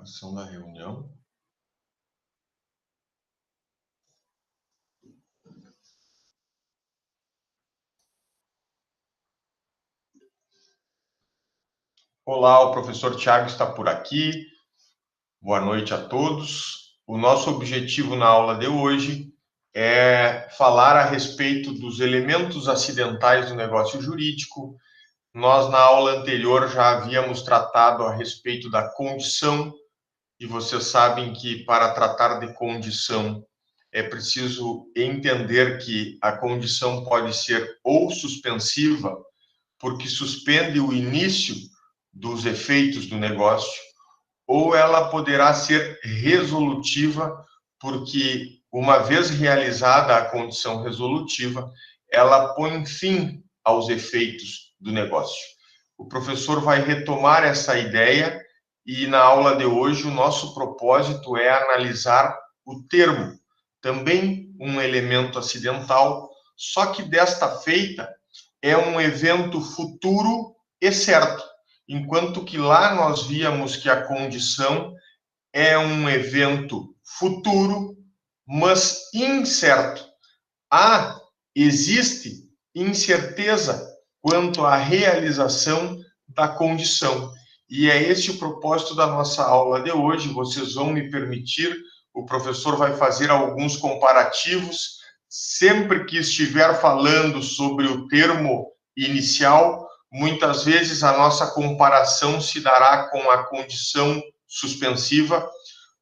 Ação da reunião. Olá, o professor Tiago está por aqui. Boa noite a todos. O nosso objetivo na aula de hoje é falar a respeito dos elementos acidentais do negócio jurídico. Nós, na aula anterior, já havíamos tratado a respeito da condição, e vocês sabem que para tratar de condição é preciso entender que a condição pode ser ou suspensiva, porque suspende o início dos efeitos do negócio, ou ela poderá ser resolutiva, porque uma vez realizada a condição resolutiva, ela põe fim aos efeitos do negócio. O professor vai retomar essa ideia e na aula de hoje o nosso propósito é analisar o termo, também um elemento acidental, só que desta feita é um evento futuro e certo, enquanto que lá nós víamos que a condição é um evento futuro, mas incerto. Existe incerteza quanto à realização da condição. E é esse o propósito da nossa aula de hoje. Vocês vão me permitir, o professor vai fazer alguns comparativos. Sempre que estiver falando sobre o termo inicial, muitas vezes a nossa comparação se dará com a condição suspensiva,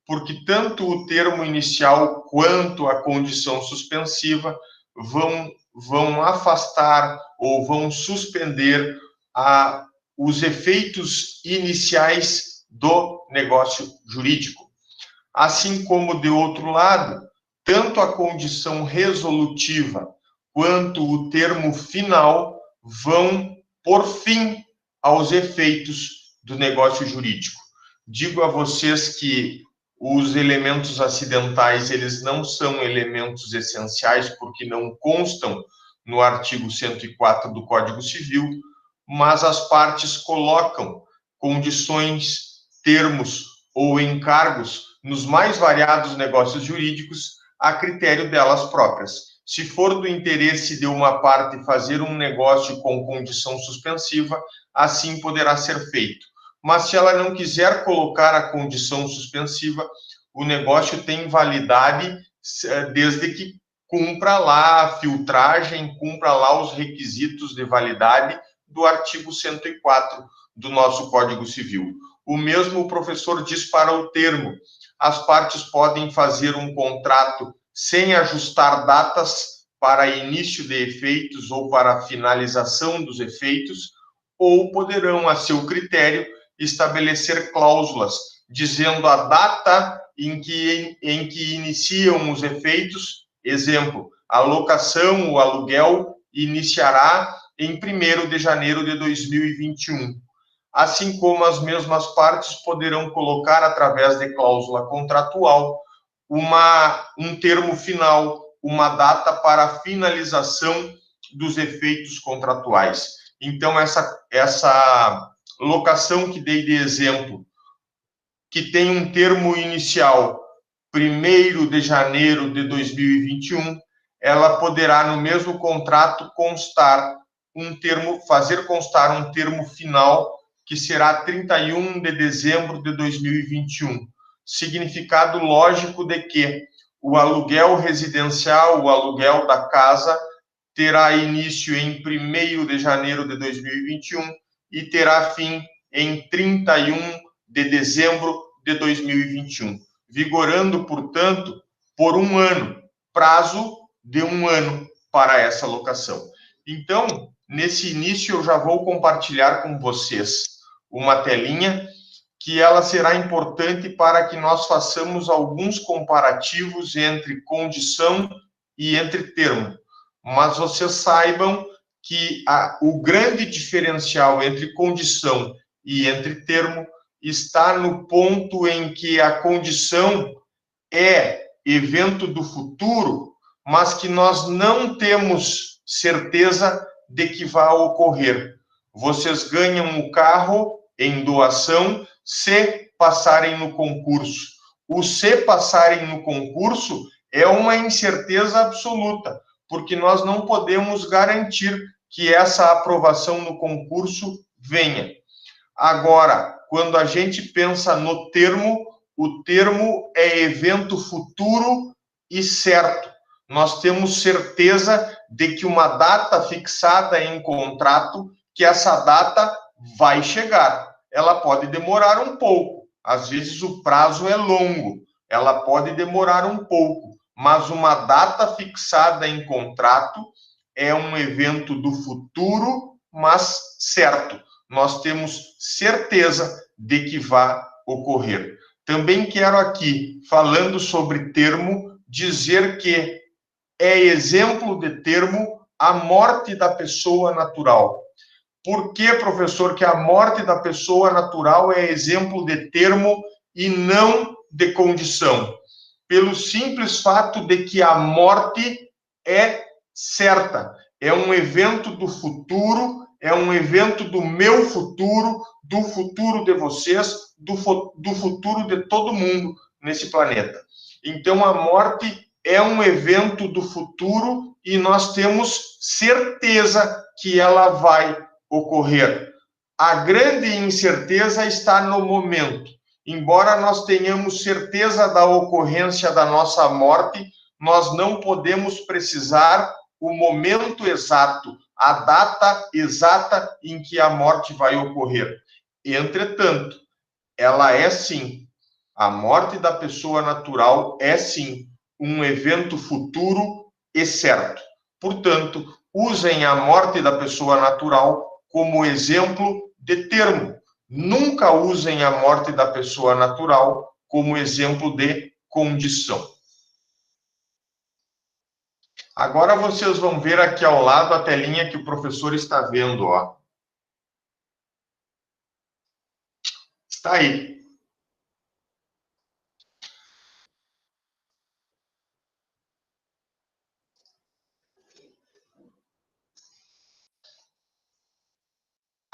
porque tanto o termo inicial quanto a condição suspensiva vão afastar ou vão suspender os efeitos iniciais do negócio jurídico. Assim como, de outro lado, tanto a condição resolutiva quanto o termo final vão por fim aos efeitos do negócio jurídico. Digo a vocês que os elementos acidentais, eles não são elementos essenciais, porque não constam no artigo 104 do Código Civil, mas as partes colocam condições, termos ou encargos nos mais variados negócios jurídicos a critério delas próprias. Se for do interesse de uma parte fazer um negócio com condição suspensiva, assim poderá ser feito. Mas se ela não quiser colocar a condição suspensiva, o negócio tem validade desde que cumpra lá a filtragem, cumpra lá os requisitos de validade do artigo 104 do nosso Código Civil. O mesmo o professor diz para o termo. As partes podem fazer um contrato sem ajustar datas para início de efeitos ou para finalização dos efeitos, ou poderão, a seu critério, estabelecer cláusulas, dizendo a data em que iniciam os efeitos. Exemplo, a locação, o aluguel, iniciará em 1º de janeiro de 2021. Assim como as mesmas partes poderão colocar, através de cláusula contratual, um termo final, uma data para a finalização dos efeitos contratuais. Então, essa locação que dei de exemplo, que tem um termo inicial 1º de janeiro de 2021, ela poderá, no mesmo contrato, fazer constar um termo final, que será 31 de dezembro de 2021. Significado lógico de que o aluguel residencial, o aluguel da casa, terá início em 1º de janeiro de 2021 e terá fim em 31 de dezembro de 2021, vigorando, portanto, por 1 ano, prazo de 1 ano para essa locação. Então, nesse início, eu já vou compartilhar com vocês uma telinha que ela será importante para que nós façamos alguns comparativos entre condição e entre termo. Mas vocês saibam que o grande diferencial entre condição e entre termo está no ponto em que a condição é evento do futuro, mas que nós não temos certeza de que vai ocorrer. Vocês ganham o carro em doação se passarem no concurso. O se passarem no concurso é uma incerteza absoluta, porque nós não podemos garantir que essa aprovação no concurso venha. Agora, quando a gente pensa no termo, o termo é evento futuro e certo. Nós temos certeza de que uma data fixada em contrato, que essa data vai chegar. Ela pode demorar um pouco, às vezes o prazo é longo, ela pode demorar um pouco, mas uma data fixada em contrato é um evento do futuro, mas certo. Nós temos certeza de que vai ocorrer. Também quero aqui, falando sobre termo, dizer que é exemplo de termo a morte da pessoa natural. Por que, professor, que a morte da pessoa natural é exemplo de termo e não de condição? Pelo simples fato de que a morte é certa, é um evento do futuro, é um evento do meu futuro, do futuro de vocês, do futuro de todo mundo nesse planeta. Então, a morte é um evento do futuro e nós temos certeza que ela vai ocorrer. A grande incerteza está no momento. Embora nós tenhamos certeza da ocorrência da nossa morte, nós não podemos precisar o momento exato, a data exata em que a morte vai ocorrer. Entretanto, ela é sim, a morte da pessoa natural é sim um evento futuro e certo. Portanto, usem a morte da pessoa natural como exemplo de termo. Nunca usem a morte da pessoa natural como exemplo de condição. Agora vocês vão ver aqui ao lado a telinha que o professor está vendo, ó. Está aí.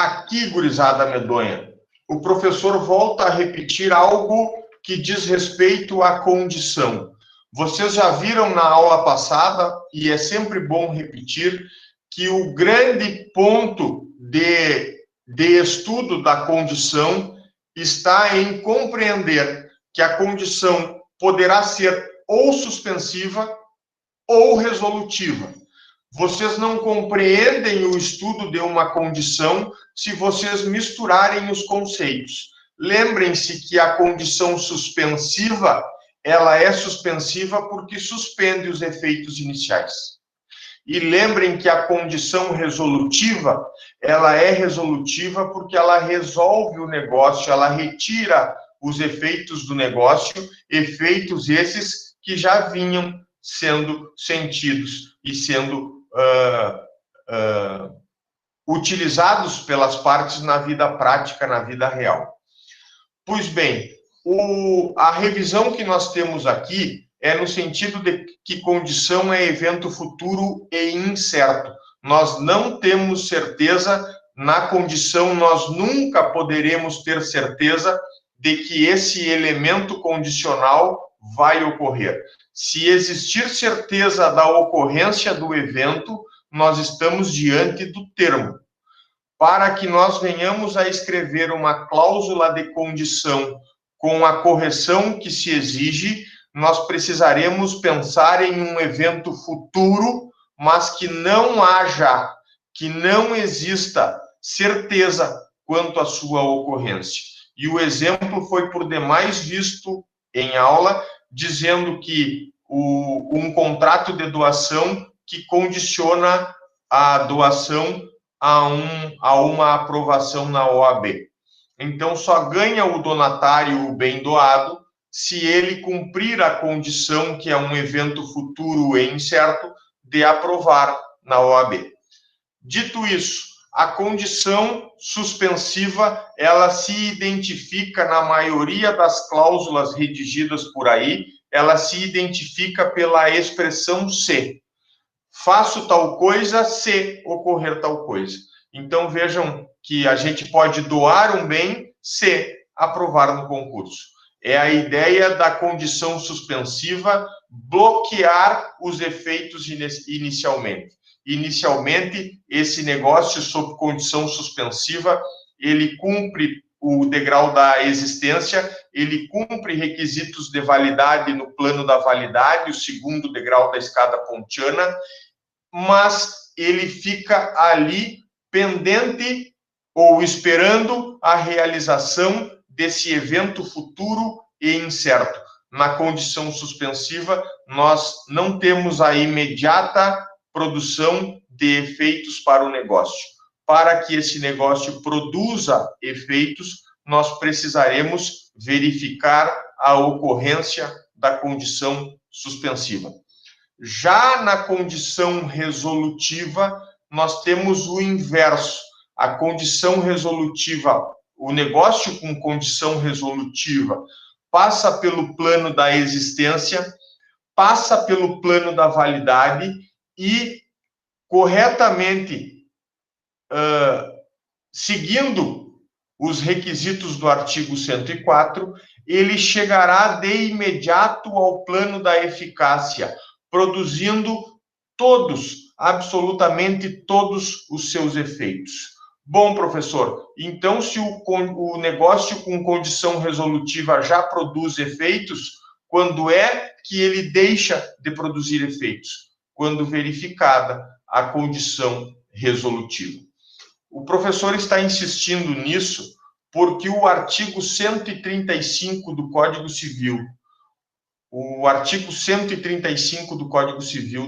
Aqui, gurizada medonha, o professor volta a repetir algo que diz respeito à condição. Vocês já viram na aula passada, e é sempre bom repetir, que o grande ponto de estudo da condição está em compreender que a condição poderá ser ou suspensiva ou resolutiva. Vocês não compreendem o estudo de uma condição se vocês misturarem os conceitos. Lembrem-se que a condição suspensiva, ela é suspensiva porque suspende os efeitos iniciais. E lembrem que a condição resolutiva, ela é resolutiva porque ela resolve o negócio, ela retira os efeitos do negócio, efeitos esses que já vinham sendo sentidos e sendo utilizados pelas partes na vida prática, na vida real. Pois bem, a revisão que nós temos aqui é no sentido de que condição é evento futuro e incerto. Nós não temos certeza, na condição nós nunca poderemos ter certeza de que esse elemento condicional vai ocorrer. Se existir certeza da ocorrência do evento, nós estamos diante do termo. Para que nós venhamos a escrever uma cláusula de condição com a correção que se exige, nós precisaremos pensar em um evento futuro, mas que não haja, que não exista certeza quanto à sua ocorrência. E o exemplo foi por demais visto em aula, dizendo que um contrato de doação que condiciona a doação a uma aprovação na OAB. Então, só ganha o donatário o bem doado se ele cumprir a condição, que é um evento futuro e incerto, de aprovar na OAB. Dito isso, a condição suspensiva, ela se identifica na maioria das cláusulas redigidas por aí, ela se identifica pela expressão se. Faço tal coisa se ocorrer tal coisa. Então, vejam que a gente pode doar um bem se aprovar no concurso. É a ideia da condição suspensiva bloquear os efeitos inicialmente. Inicialmente, esse negócio sob condição suspensiva, ele cumpre o degrau da existência, ele cumpre requisitos de validade no plano da validade, o segundo degrau da escada pontiana, mas ele fica ali pendente ou esperando a realização desse evento futuro e incerto. Na condição suspensiva, nós não temos a imediata produção de efeitos para o negócio. Para que esse negócio produza efeitos, nós precisaremos verificar a ocorrência da condição suspensiva. Já na condição resolutiva, nós temos o inverso. A condição resolutiva, o negócio com condição resolutiva, passa pelo plano da existência, passa pelo plano da validade e, corretamente, seguindo os requisitos do artigo 104, ele chegará de imediato ao plano da eficácia, produzindo todos, absolutamente todos os seus efeitos. Bom, professor, então se o negócio com condição resolutiva já produz efeitos, quando é que ele deixa de produzir efeitos? Quando verificada a condição resolutiva. O professor está insistindo nisso porque o artigo 135 do Código Civil,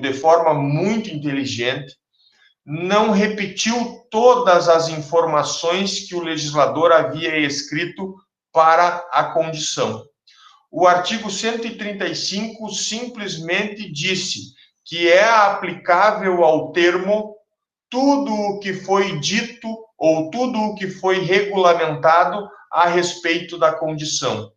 de forma muito inteligente, não repetiu todas as informações que o legislador havia escrito para a condição. O artigo 135 simplesmente disse que é aplicável ao termo tudo o que foi dito ou tudo o que foi regulamentado a respeito da condição,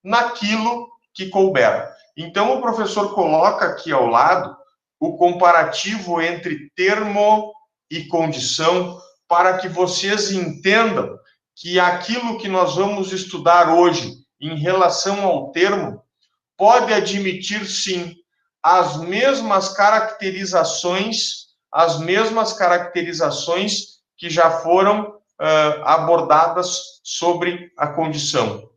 naquilo que couber. Então, o professor coloca aqui ao lado o comparativo entre termo e condição, para que vocês entendam que aquilo que nós vamos estudar hoje em relação ao termo pode admitir, sim, as mesmas caracterizações que já foram abordadas sobre a condição.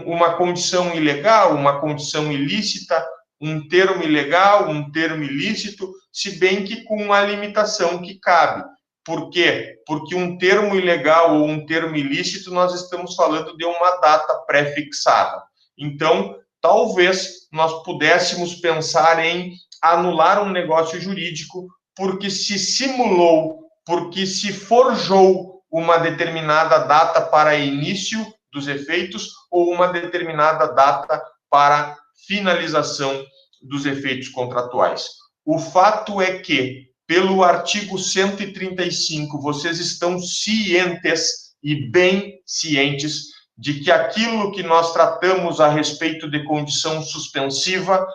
Uma condição ilegal, uma condição ilícita, um termo ilegal, um termo ilícito, se bem que com uma limitação que cabe. Por quê? Porque um termo ilegal ou um termo ilícito, nós estamos falando de uma data pré-fixada. Então, talvez nós pudéssemos pensar em anular um negócio jurídico porque se simulou, porque se forjou uma determinada data para início dos efeitos ou uma determinada data para finalização dos efeitos contratuais. O fato é que, pelo artigo 135, vocês estão cientes e bem cientes de que aquilo que nós tratamos a respeito de condição suspensiva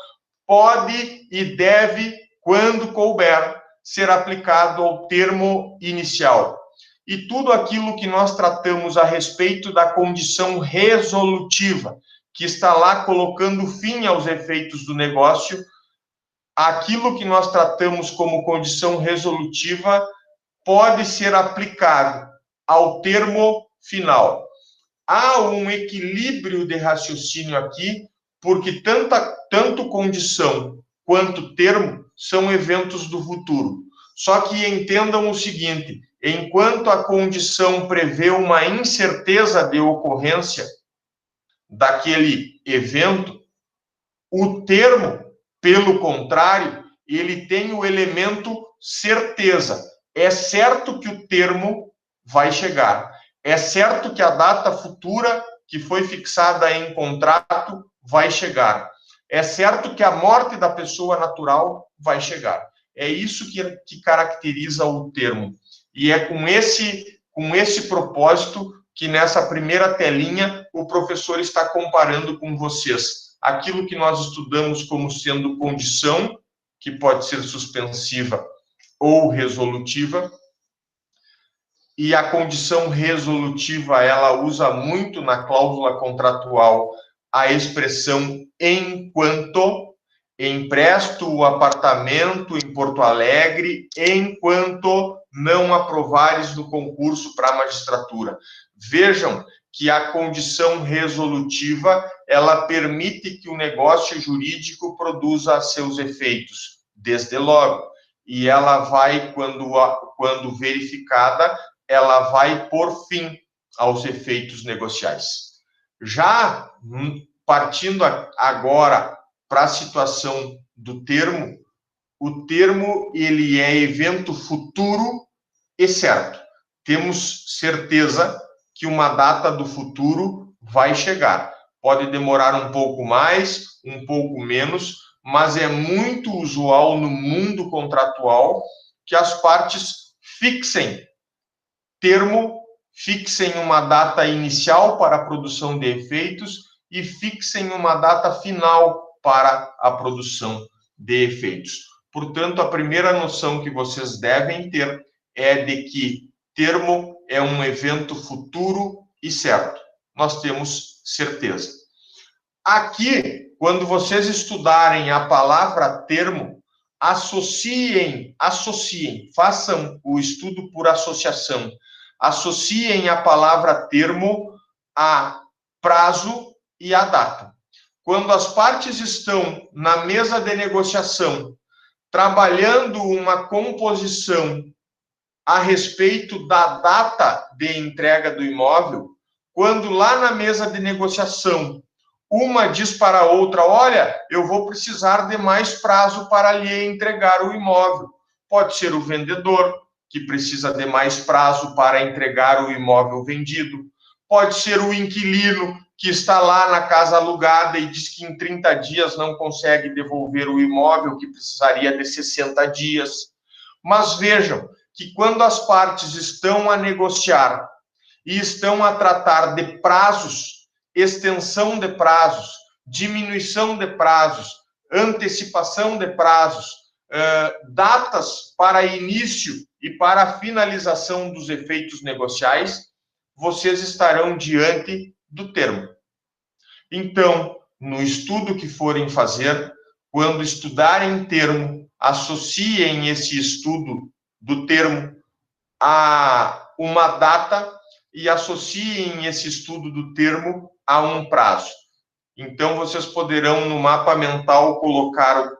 pode e deve, quando couber, ser aplicado ao termo inicial. E tudo aquilo que nós tratamos a respeito da condição resolutiva, que está lá colocando fim aos efeitos do negócio, aquilo que nós tratamos como condição resolutiva pode ser aplicado ao termo final. Há um equilíbrio de raciocínio aqui, porque tanto condição quanto termo são eventos do futuro. Só que entendam o seguinte: enquanto a condição prevê uma incerteza de ocorrência daquele evento, o termo, pelo contrário, ele tem o elemento certeza. É certo que o termo vai chegar. É certo que a data futura que foi fixada em contrato vai chegar. É certo que a morte da pessoa natural vai chegar. É isso que caracteriza o termo. E é com esse propósito que nessa primeira telinha o professor está comparando com vocês aquilo que nós estudamos como sendo condição, que pode ser suspensiva ou resolutiva, e a condição resolutiva, ela usa muito na cláusula contratual a expressão enquanto, empresto o apartamento em Porto Alegre enquanto não aprovares no concurso para a magistratura. Vejam que a condição resolutiva, ela permite que o negócio jurídico produza seus efeitos, desde logo. E ela vai, quando verificada, ela vai por fim aos efeitos negociais. Já partindo agora para a situação do termo, o termo ele é evento futuro e certo. Temos certeza que uma data do futuro vai chegar. Pode demorar um pouco mais, um pouco menos, mas é muito usual no mundo contratual que as partes fixem termo, fixem uma data inicial para a produção de efeitos e fixem uma data final para a produção de efeitos. Portanto, a primeira noção que vocês devem ter é de que termo é um evento futuro e certo. Nós temos certeza. Aqui, quando vocês estudarem a palavra termo, associem, façam o estudo por associação. Associem a palavra termo a prazo e a data. Quando as partes estão na mesa de negociação, trabalhando uma composição a respeito da data de entrega do imóvel, quando lá na mesa de negociação, uma diz para a outra, olha, eu vou precisar de mais prazo para lhe entregar o imóvel. Pode ser o vendedor, que precisa de mais prazo para entregar o imóvel vendido. Pode ser o inquilino, que está lá na casa alugada e diz que em 30 dias não consegue devolver o imóvel, que precisaria de 60 dias. Mas vejam que quando as partes estão a negociar e estão a tratar de prazos, extensão de prazos, diminuição de prazos, antecipação de prazos, datas para início e para finalização dos efeitos negociais, vocês estarão diante do termo. Então, no estudo que forem fazer, quando estudarem termo, associem esse estudo do termo a uma data e associem esse estudo do termo a um prazo. Então, vocês poderão, no mapa mental, colocar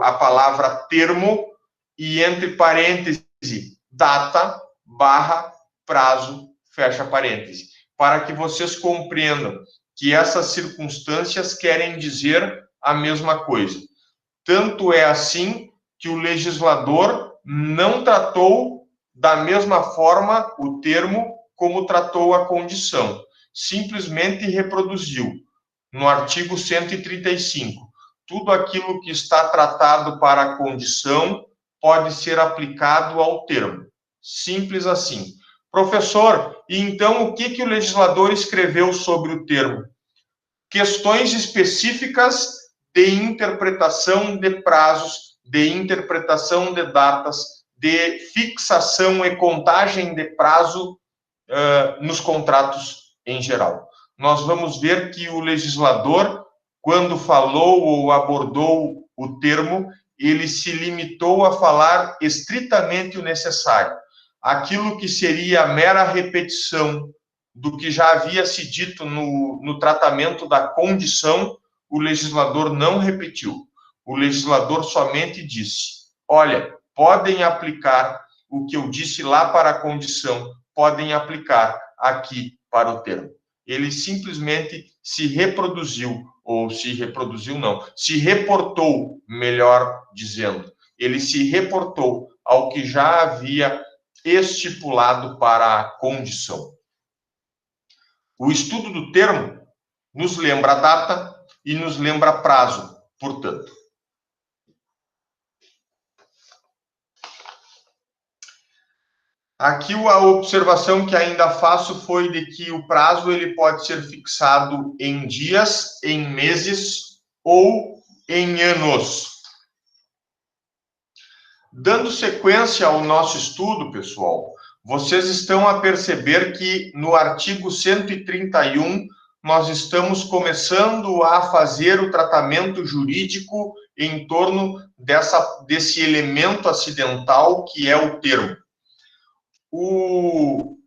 a palavra termo e, entre parênteses, data, barra, prazo, fecha parêntese, para que vocês compreendam que essas circunstâncias querem dizer a mesma coisa. Tanto é assim que o legislador não tratou da mesma forma o termo como tratou a condição. Simplesmente reproduziu. No artigo 135, tudo aquilo que está tratado para a condição pode ser aplicado ao termo. Simples assim. Professor, e então o que o legislador escreveu sobre o termo? Questões específicas de interpretação de prazos, de interpretação de datas, de fixação e contagem de prazo nos contratos em geral. Nós vamos ver que o legislador, quando falou ou abordou o termo, ele se limitou a falar estritamente o necessário. Aquilo que seria a mera repetição do que já havia se dito no tratamento da condição, o legislador não repetiu. O legislador somente disse, olha, podem aplicar o que eu disse lá para a condição, podem aplicar aqui para o termo. Ele simplesmente se reproduziu, ou se reproduziu não, se reportou, melhor dizendo. Ele se reportou ao que já havia estipulado para a condição. O estudo do termo nos lembra a data e nos lembra prazo, portanto. Aqui a observação que ainda faço foi de que o prazo ele pode ser fixado em dias, em meses ou em anos. Dando sequência ao nosso estudo, pessoal, Vocês estão a perceber que no artigo 131 nós estamos começando a fazer o tratamento jurídico em torno desse elemento acidental que é o termo. O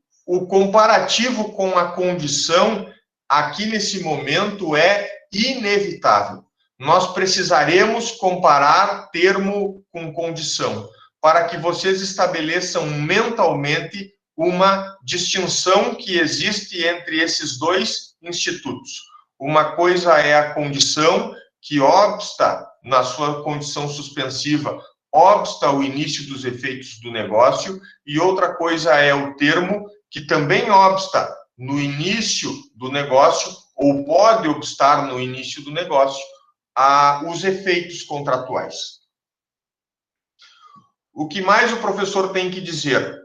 comparativo com a condição, aqui nesse momento, é inevitável. Nós precisaremos comparar termo com condição, para que vocês estabeleçam mentalmente uma distinção que existe entre esses dois institutos. Uma coisa é a condição, que obsta, na sua condição suspensiva, obsta o início dos efeitos do negócio, e outra coisa é o termo, que também obsta no início do negócio, ou pode obstar no início do negócio, os efeitos contratuais. O que mais o professor tem que dizer?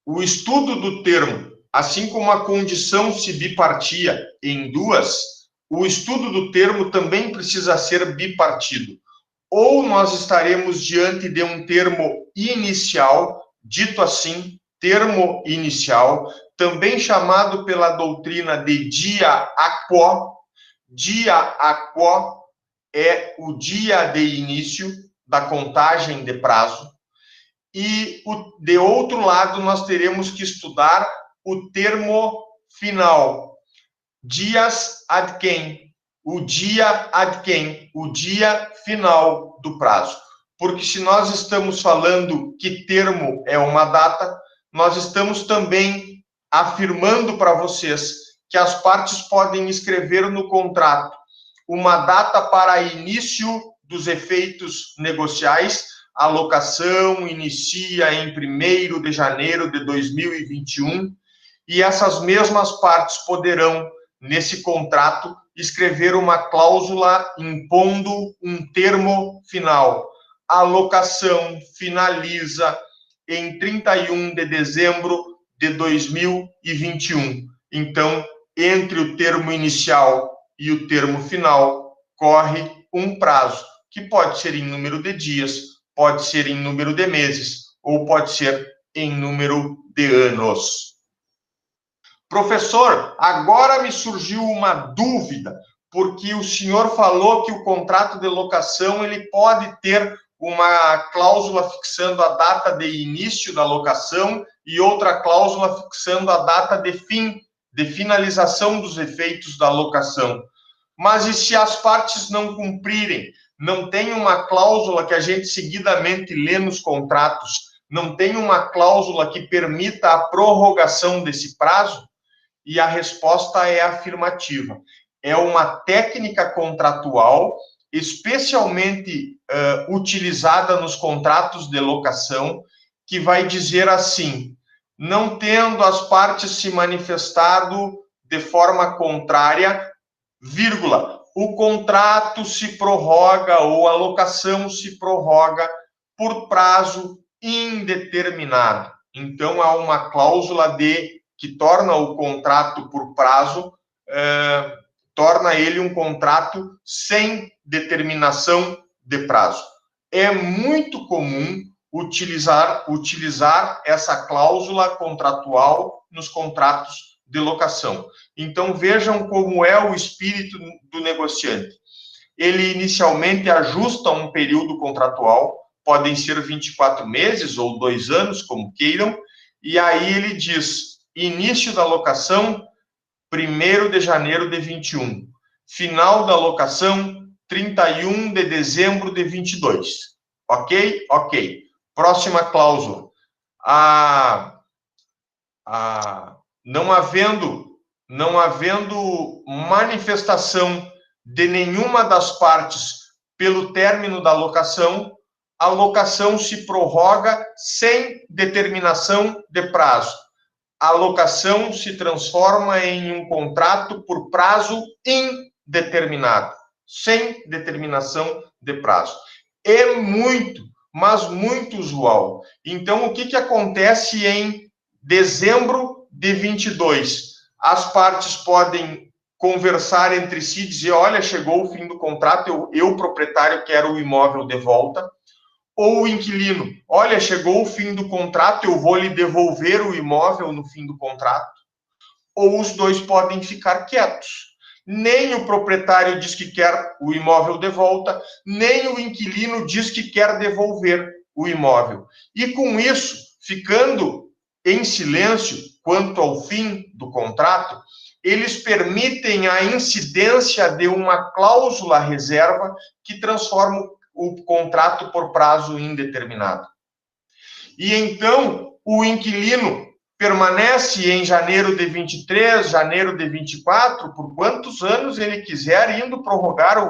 O estudo do termo, assim como a condição se bipartia em duas, o estudo do termo também precisa ser bipartido. Ou nós estaremos diante de um termo inicial, dito assim, termo inicial, também chamado pela doutrina de dia a quo. Dia a quo é o dia de início da contagem de prazo. E, de outro lado, nós teremos que estudar o termo final, dias ad quem, o dia ad quem, o dia final do prazo. Porque se nós estamos falando que termo é uma data, nós estamos também afirmando para vocês que as partes podem escrever no contrato uma data para início dos efeitos negociais. A locação inicia em 1º de janeiro de 2021 e essas mesmas partes poderão, nesse contrato, escrever uma cláusula impondo um termo final. A locação finaliza em 31 de dezembro de 2021. Então, entre o termo inicial e o termo final, corre um prazo, que pode ser em número de dias, pode ser em número de meses, ou pode ser em número de anos. Professor, agora me surgiu uma dúvida, porque o senhor falou que o contrato de locação ele pode ter uma cláusula fixando a data de início da locação e outra cláusula fixando a data de fim, de finalização dos efeitos da locação. Mas e se as partes não cumprirem? Não tem uma cláusula que a gente seguidamente lê nos contratos? Não tem uma cláusula que permita a prorrogação desse prazo? E a resposta é afirmativa. É uma técnica contratual especialmente utilizada nos contratos de locação, que vai dizer assim: não tendo as partes se manifestado de forma contrária, vírgula, o contrato se prorroga ou a locação se prorroga por prazo indeterminado. Então, há uma cláusula que torna o contrato por prazo, torna ele um contrato sem determinação de prazo. É muito comum utilizar essa cláusula contratual nos contratos de locação. Então, vejam como é o espírito do negociante. Ele inicialmente ajusta um período contratual, podem ser 24 meses ou 2 anos, como queiram, e aí ele diz: início da locação, 1º de janeiro de 21. Final da locação, 31 de dezembro de 22. Ok? Ok. Próxima cláusula. Não havendo manifestação de nenhuma das partes pelo término da locação, a locação se prorroga sem determinação de prazo. A locação se transforma em um contrato por prazo indeterminado, sem determinação de prazo. É muito, mas muito usual. Então, o que acontece em dezembro de 22? As partes podem conversar entre si, dizer: olha, chegou o fim do contrato, eu proprietário, quero o imóvel de volta. Ou o inquilino, olha, chegou o fim do contrato, eu vou lhe devolver o imóvel no fim do contrato. Ou os dois podem ficar quietos. Nem o proprietário diz que quer o imóvel de volta, nem o inquilino diz que quer devolver o imóvel. E com isso, ficando em silêncio quanto ao fim do contrato, eles permitem a incidência de uma cláusula reserva que transforma o contrato por prazo indeterminado. E então, o inquilino permanece em janeiro de 23, janeiro de 24, por quantos anos ele quiser, indo prorrogar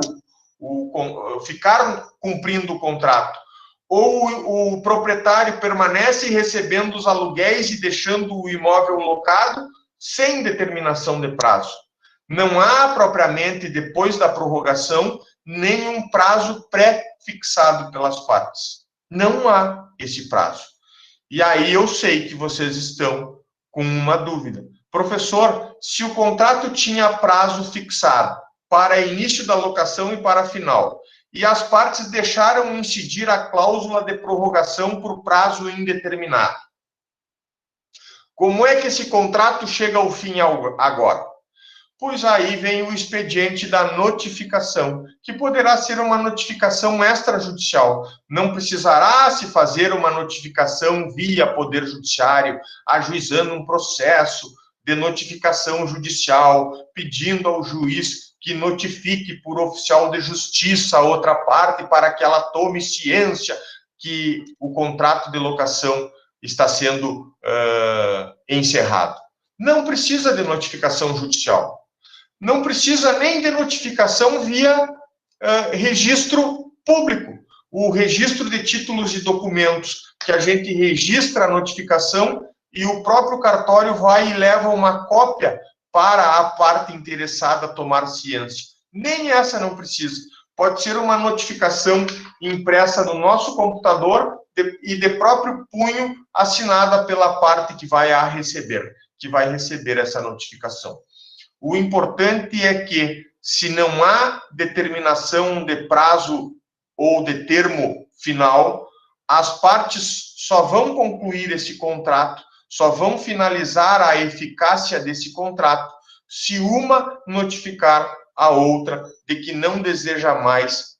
ficar cumprindo o contrato. Ou o proprietário permanece recebendo os aluguéis e deixando o imóvel locado sem determinação de prazo. Não há propriamente, depois da prorrogação, nenhum prazo pré-fixado pelas partes. Não há esse prazo. E aí eu sei que vocês estão com uma dúvida. Professor, se o contrato tinha prazo fixado para início da locação e para final, e as partes deixaram incidir a cláusula de prorrogação por prazo indeterminado, como é que esse contrato chega ao fim agora? Pois aí vem o expediente da notificação, que poderá ser uma notificação extrajudicial. Não precisará se fazer uma notificação via Poder Judiciário, ajuizando um processo de notificação judicial, pedindo ao juiz que notifique por oficial de justiça a outra parte para que ela tome ciência que o contrato de locação está sendo encerrado. Não precisa de notificação judicial. Não precisa nem de notificação via registro público. O registro de títulos e documentos, que a gente registra a notificação e o próprio cartório vai e leva uma cópia para a parte interessada tomar ciência. Nem essa não precisa. Pode ser uma notificação impressa no nosso computador e de próprio punho assinada pela parte que vai receber essa notificação. O importante é que, se não há determinação de prazo ou de termo final, as partes só vão concluir esse contrato, só vão finalizar a eficácia desse contrato, se uma notificar a outra de que não deseja mais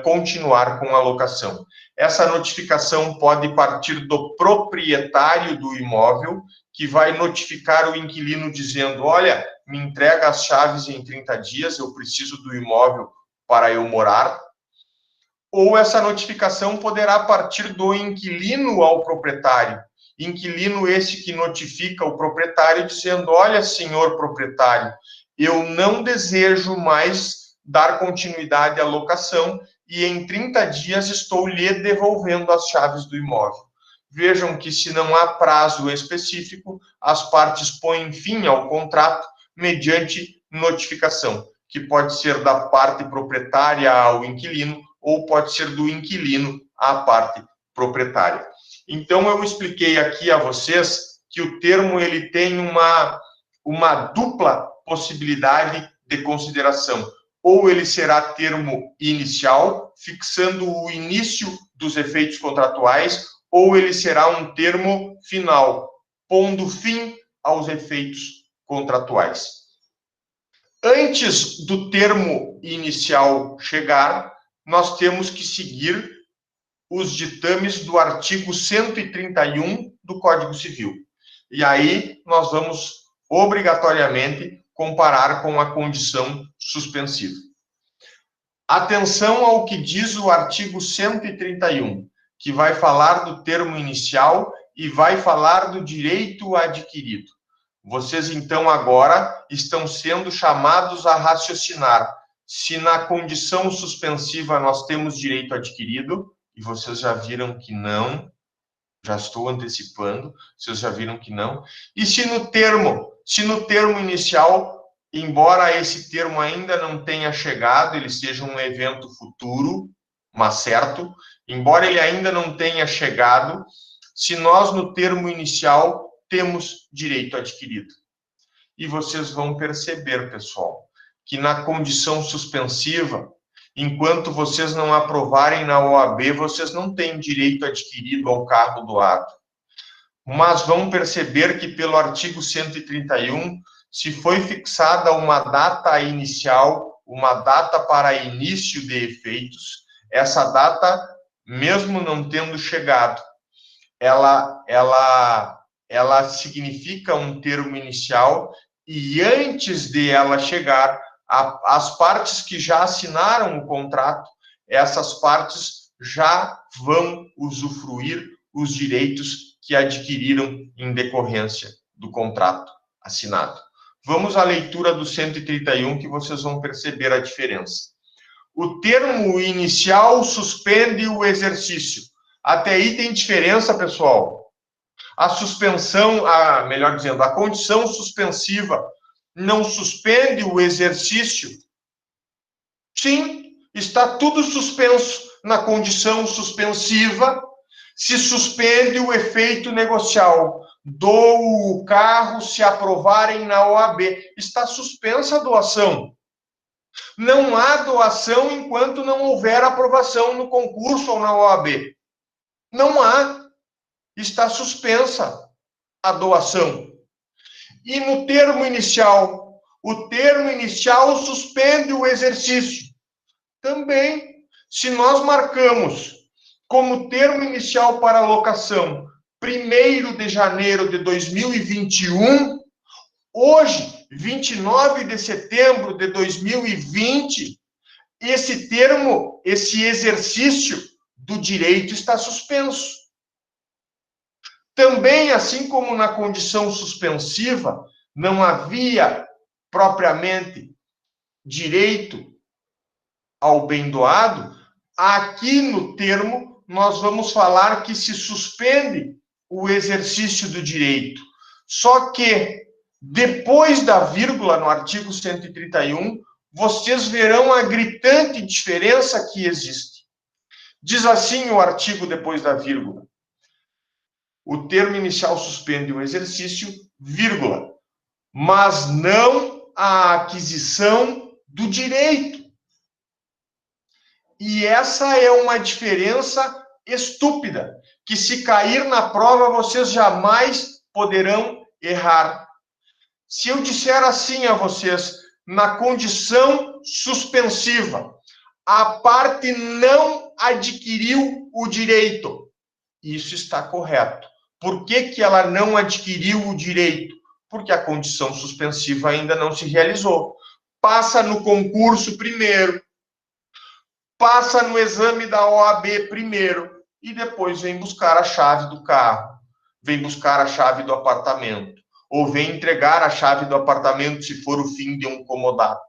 continuar com a locação. Essa notificação pode partir do proprietário do imóvel, que vai notificar o inquilino dizendo, olha, me entrega as chaves em 30 dias, eu preciso do imóvel para eu morar. Ou essa notificação poderá partir do inquilino ao proprietário. Inquilino esse que notifica o proprietário dizendo, olha, senhor proprietário, eu não desejo mais dar continuidade à locação e em 30 dias estou lhe devolvendo as chaves do imóvel. Vejam que, se não há prazo específico, as partes põem fim ao contrato mediante notificação, que pode ser da parte proprietária ao inquilino ou pode ser do inquilino à parte proprietária. Então, eu expliquei aqui a vocês que o termo ele tem uma dupla possibilidade de consideração. Ou ele será termo inicial, fixando o início dos efeitos contratuais, ou ele será um termo final, pondo fim aos efeitos contratuais. Antes do termo inicial chegar, nós temos que seguir os ditames do artigo 131 do Código Civil. E aí nós vamos obrigatoriamente comparar com a condição suspensiva. Atenção ao que diz o artigo 131, que vai falar do termo inicial e vai falar do direito adquirido. Vocês, então, agora estão sendo chamados a raciocinar se na condição suspensiva nós temos direito adquirido, e vocês já viram que não, já estou antecipando, vocês já viram que não, e se no termo inicial, embora esse termo ainda não tenha chegado, ele seja um evento futuro, mas certo, embora ele ainda não tenha chegado, se nós no termo inicial temos direito adquirido. E vocês vão perceber, pessoal, que na condição suspensiva, enquanto vocês não aprovarem na OAB, vocês não têm direito adquirido ao carro doado. Mas vão perceber que pelo artigo 131, se foi fixada uma data inicial, uma data para início de efeitos, essa data, mesmo não tendo chegado, ela significa um termo inicial, e antes de ela chegar, as partes que já assinaram o contrato, essas partes já vão usufruir os direitos que adquiriram em decorrência do contrato assinado. Vamos à leitura do 131, que vocês vão perceber a diferença. O termo inicial suspende o exercício. Até aí tem diferença, pessoal. A suspensão, melhor dizendo, a condição suspensiva não suspende o exercício? Sim, está tudo suspenso na condição suspensiva. Se suspende o efeito negocial. Dou o carro se aprovarem na OAB. Está suspensa a doação. Não há doação enquanto não houver aprovação no concurso ou na OAB. Não há. Está suspensa a doação. E no termo inicial? O termo inicial suspende o exercício. Também, se nós marcamos como termo inicial para alocação 1º de janeiro de 2021, hoje, 29 de setembro de 2020, esse termo, esse exercício do direito está suspenso. Também, assim como na condição suspensiva, não havia propriamente direito ao bem doado, aqui no termo nós vamos falar que se suspende o exercício do direito. Só que, depois da vírgula no artigo 131, vocês verão a gritante diferença que existe. Diz assim o artigo depois da vírgula: o termo inicial suspende o exercício, vírgula, mas não a aquisição do direito. E essa é uma diferença estúpida, que se cair na prova, vocês jamais poderão errar. Se eu disser assim a vocês, na condição suspensiva, a parte não adquiriu o direito, isso está correto. Por que ela não adquiriu o direito? Porque a condição suspensiva ainda não se realizou. Passa no concurso primeiro, passa no exame da OAB primeiro, e depois vem buscar a chave do carro, vem buscar a chave do apartamento, ou vem entregar a chave do apartamento se for o fim de um comodato.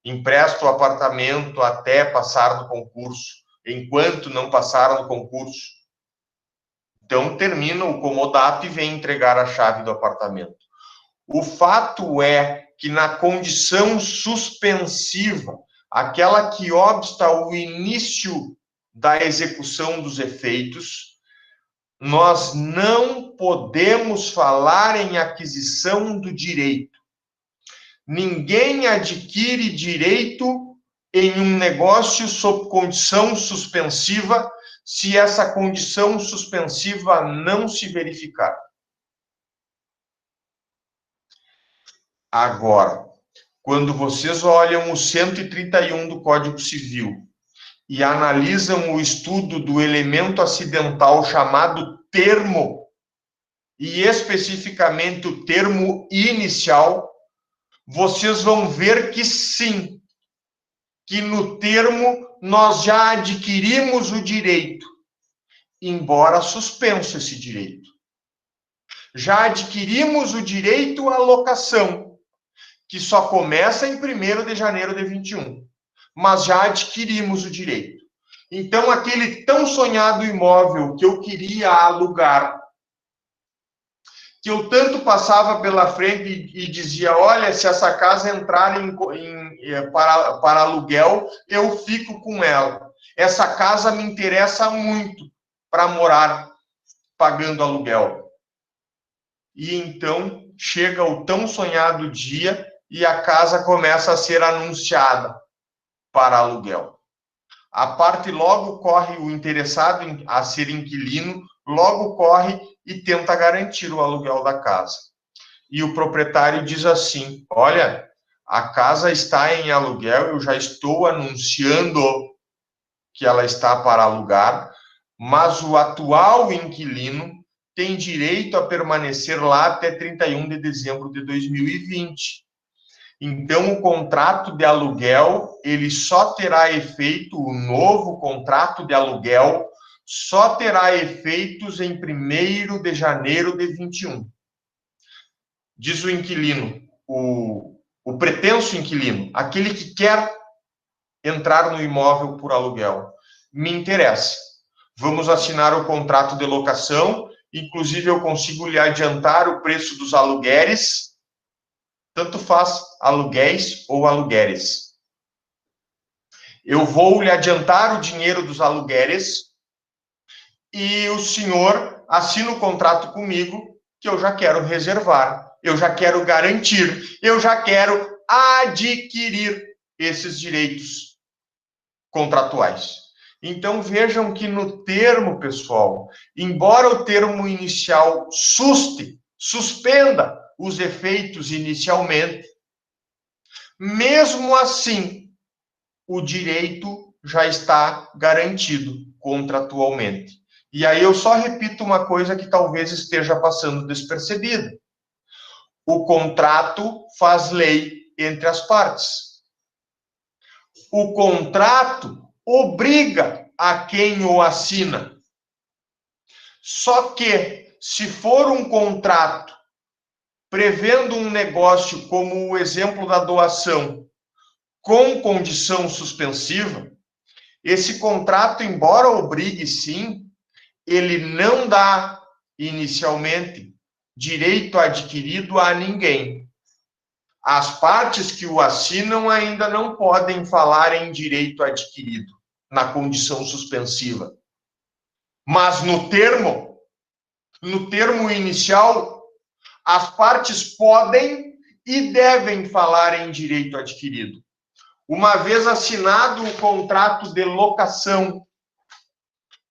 Empresta o apartamento até passar no concurso, enquanto não passar no concurso. Então, termina o comodato e vem entregar a chave do apartamento. O fato é que na condição suspensiva, aquela que obsta o início da execução dos efeitos, nós não podemos falar em aquisição do direito. Ninguém adquire direito em um negócio sob condição suspensiva se essa condição suspensiva não se verificar. Agora, quando vocês olham o 131 do Código Civil e analisam o estudo do elemento acidental chamado termo, e especificamente o termo inicial, vocês vão ver que sim, que no termo nós já adquirimos o direito, embora suspenso esse direito. Já adquirimos o direito à locação, que só começa em 1º de janeiro de 21, mas já adquirimos o direito. Então, aquele tão sonhado imóvel que eu queria alugar, que eu tanto passava pela frente e dizia, olha, se essa casa entrar para aluguel, eu fico com ela. Essa casa me interessa muito para morar pagando aluguel. E então chega o tão sonhado dia e a casa começa a ser anunciada para aluguel. A parte logo corre, o interessado a ser inquilino, logo corre e tenta garantir o aluguel da casa. E o proprietário diz assim: olha, a casa está em aluguel, eu já estou anunciando que ela está para alugar, mas o atual inquilino tem direito a permanecer lá até 31 de dezembro de 2020. Então, o contrato de aluguel, ele só terá efeito, o novo contrato de aluguel, só terá efeitos em 1º de janeiro de 21. Diz o inquilino, o pretenso inquilino, aquele que quer entrar no imóvel por aluguel. Me interessa. Vamos assinar o contrato de locação, inclusive eu consigo lhe adiantar o preço dos aluguéis, tanto faz aluguéis ou aluguéres. Eu vou lhe adiantar o dinheiro dos aluguéis e o senhor assina o contrato comigo, que eu já quero reservar, eu já quero garantir, eu já quero adquirir esses direitos contratuais. Então, vejam que no termo, pessoal, embora o termo inicial suspenda os efeitos inicialmente, mesmo assim, o direito já está garantido contratualmente. E aí eu só repito uma coisa que talvez esteja passando despercebida. O contrato faz lei entre as partes. O contrato obriga a quem o assina. Só que, se for um contrato prevendo um negócio como o exemplo da doação, com condição suspensiva, esse contrato, embora obrigue sim, ele não dá inicialmente direito adquirido a ninguém. As partes que o assinam ainda não podem falar em direito adquirido, na condição suspensiva. Mas no termo inicial, as partes podem e devem falar em direito adquirido. Uma vez assinado o contrato de locação,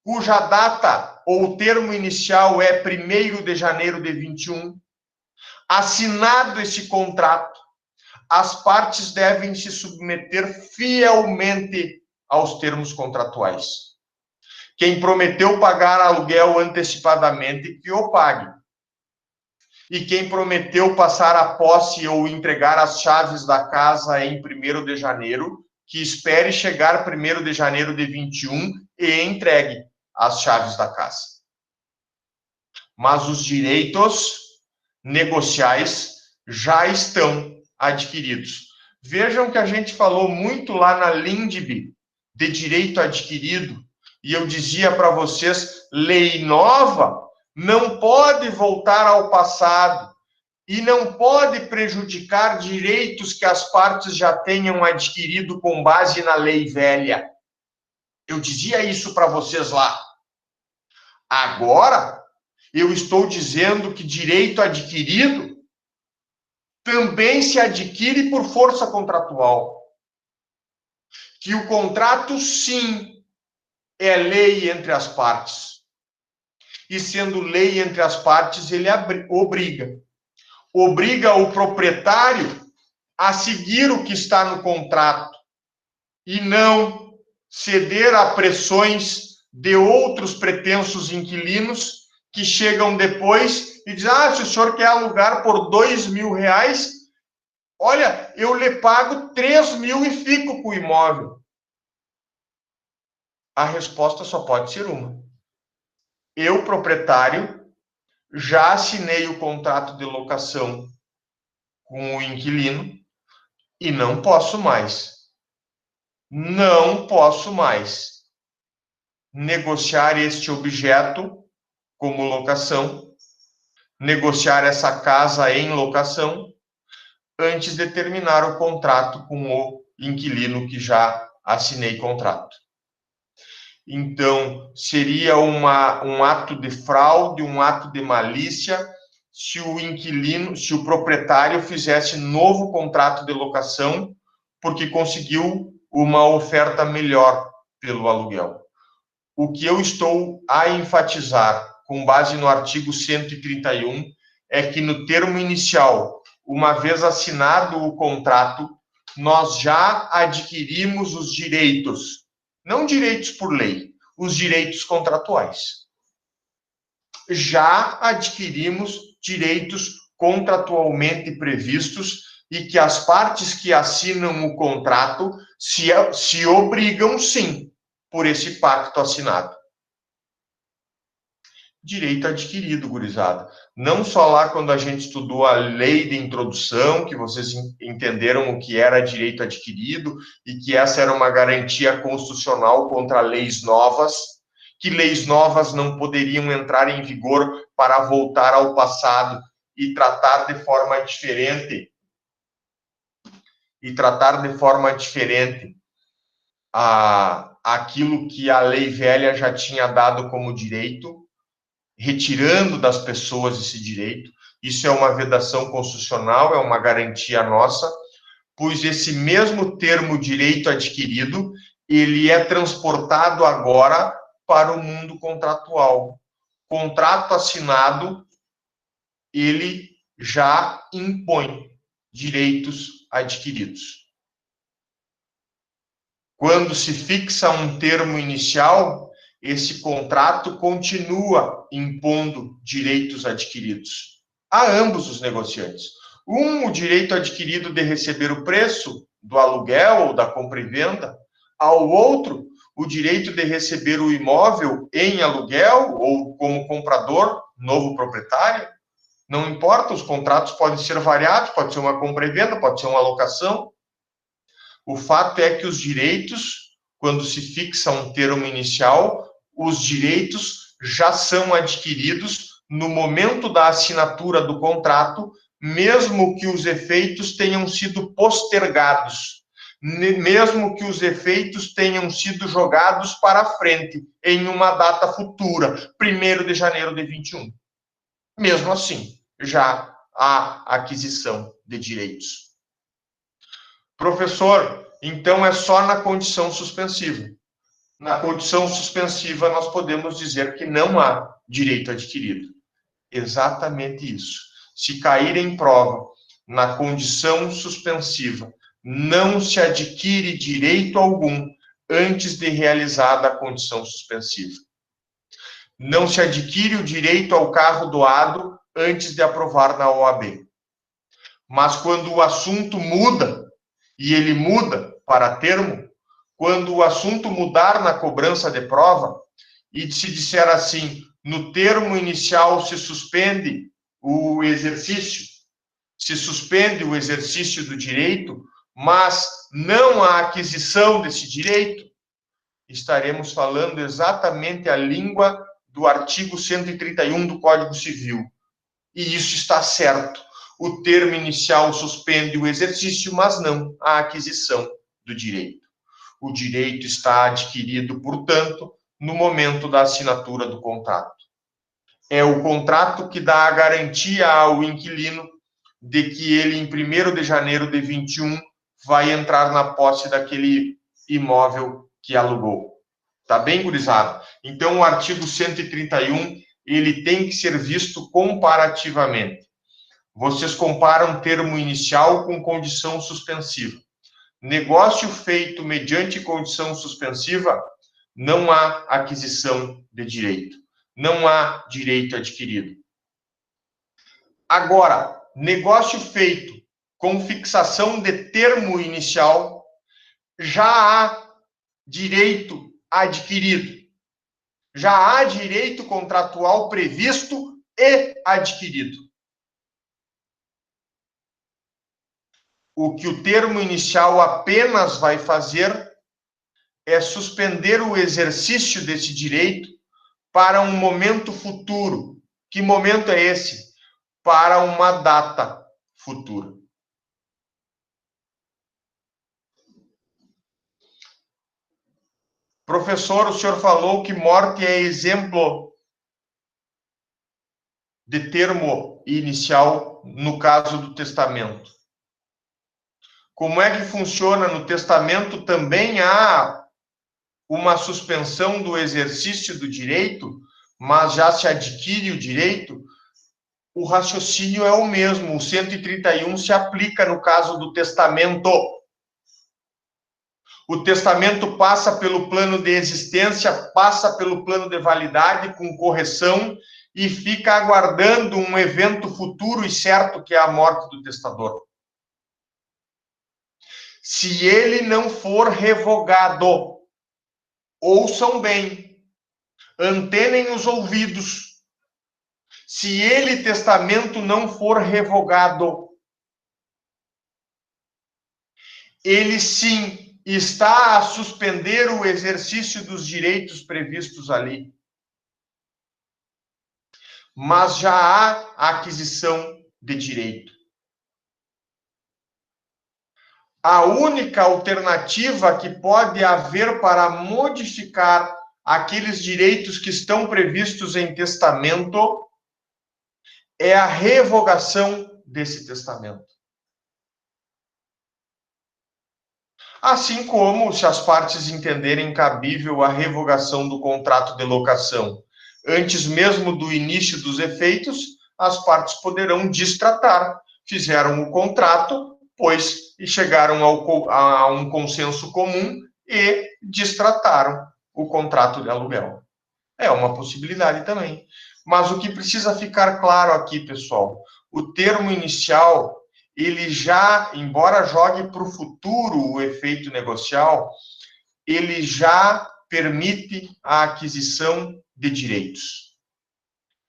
cuja data ou termo inicial é 1º de janeiro de 21, assinado esse contrato, as partes devem se submeter fielmente aos termos contratuais. Quem prometeu pagar aluguel antecipadamente, que o pague. E quem prometeu passar a posse ou entregar as chaves da casa em 1º de janeiro, que espere chegar 1º de janeiro de 21 e entregue as chaves da casa. Mas os direitos negociais já estão adquiridos. Vejam que a gente falou muito lá na LINDB de direito adquirido, e eu dizia para vocês, lei nova não pode voltar ao passado e não pode prejudicar direitos que as partes já tenham adquirido com base na lei velha. Eu dizia isso para vocês lá. Agora, eu estou dizendo que direito adquirido também se adquire por força contratual. Que o contrato, sim, é lei entre as partes. E sendo lei entre as partes, ele obriga o proprietário a seguir o que está no contrato e não ceder a pressões de outros pretensos inquilinos que chegam depois e dizem: se o senhor quer alugar por R$2.000, olha, eu lhe pago 3.000 e fico com o imóvel. A resposta só pode ser uma. Eu, proprietário, já assinei o contrato de locação com o inquilino e não posso mais negociar este objeto como locação, negociar essa casa em locação, antes de terminar o contrato com o inquilino que já assinei contrato. Então, seria um ato de fraude, um ato de malícia, se o proprietário fizesse novo contrato de locação, porque conseguiu uma oferta melhor pelo aluguel. O que eu estou a enfatizar, com base no artigo 131, é que no termo inicial, uma vez assinado o contrato, nós já adquirimos os direitos, não direitos por lei, os direitos contratuais. Já adquirimos direitos contratualmente previstos e que as partes que assinam o contrato se obrigam, sim, por esse pacto assinado. Direito adquirido, gurizada. Não só lá quando a gente estudou a lei de introdução, que vocês entenderam o que era direito adquirido e que essa era uma garantia constitucional contra leis novas, que leis novas não poderiam entrar em vigor para voltar ao passado e tratar de forma diferente aquilo que a lei velha já tinha dado como direito, retirando das pessoas esse direito. Isso é uma vedação constitucional, é uma garantia nossa, pois esse mesmo termo direito adquirido, ele é transportado agora para o mundo contratual. Contrato assinado, ele já impõe direitos adquiridos. Quando se fixa um termo inicial, esse contrato continua impondo direitos adquiridos a ambos os negociantes. O direito adquirido de receber o preço do aluguel ou da compra e venda, ao outro, o direito de receber o imóvel em aluguel ou como comprador, novo proprietário. Não importa, os contratos podem ser variados, pode ser uma compra e venda, pode ser uma locação. O fato é que os direitos, quando se fixa um termo inicial, os direitos já são adquiridos no momento da assinatura do contrato, mesmo que os efeitos tenham sido postergados, mesmo que os efeitos tenham sido jogados para frente, em uma data futura, 1º de janeiro de 21. Mesmo assim, já há aquisição de direitos. Professor, então é só na condição suspensiva. Na condição suspensiva, nós podemos dizer que não há direito adquirido. Exatamente isso. Se cair em prova, na condição suspensiva, não se adquire direito algum antes de realizada a condição suspensiva. Não se adquire o direito ao carro doado antes de aprovar na OAB. Mas quando o assunto muda, e ele muda para termo, quando o assunto mudar na cobrança de prova, e se disser assim, no termo inicial se suspende o exercício do direito, mas não a aquisição desse direito, estaremos falando exatamente a língua do artigo 131 do Código Civil. E isso está certo. O termo inicial suspende o exercício, mas não a aquisição do direito. O direito está adquirido, portanto, no momento da assinatura do contrato. É o contrato que dá a garantia ao inquilino de que ele, em 1º de janeiro de 21, vai entrar na posse daquele imóvel que alugou. Tá bem, gurizada? Então, o artigo 131, ele tem que ser visto comparativamente. Vocês comparam termo inicial com condição suspensiva. Negócio feito mediante condição suspensiva, não há aquisição de direito. Não há direito adquirido. Agora, negócio feito com fixação de termo inicial, já há direito adquirido. Já há direito contratual previsto e adquirido. O que o termo inicial apenas vai fazer é suspender o exercício desse direito para um momento futuro. Que momento é esse? Para uma data futura. Professor, o senhor falou que morte é exemplo de termo inicial no caso do testamento. Como é que funciona no testamento? Também há uma suspensão do exercício do direito, mas já se adquire o direito. O raciocínio é o mesmo. O 131 se aplica no caso do testamento. O testamento passa pelo plano de existência, passa pelo plano de validade com correção e fica aguardando um evento futuro e certo, que é a morte do testador. Se ele não for revogado, ouçam bem, antenem os ouvidos. Se ele, testamento, não for revogado, ele sim está a suspender o exercício dos direitos previstos ali. Mas já há aquisição de direito. A única alternativa que pode haver para modificar aqueles direitos que estão previstos em testamento é a revogação desse testamento. Assim como, se as partes entenderem cabível a revogação do contrato de locação antes mesmo do início dos efeitos, as partes poderão distratar. Fizeram o contrato, e chegaram a um consenso comum e distrataram o contrato de aluguel. É uma possibilidade também. Mas o que precisa ficar claro aqui, pessoal, o termo inicial, ele já, embora jogue para o futuro o efeito negocial, ele já permite a aquisição de direitos.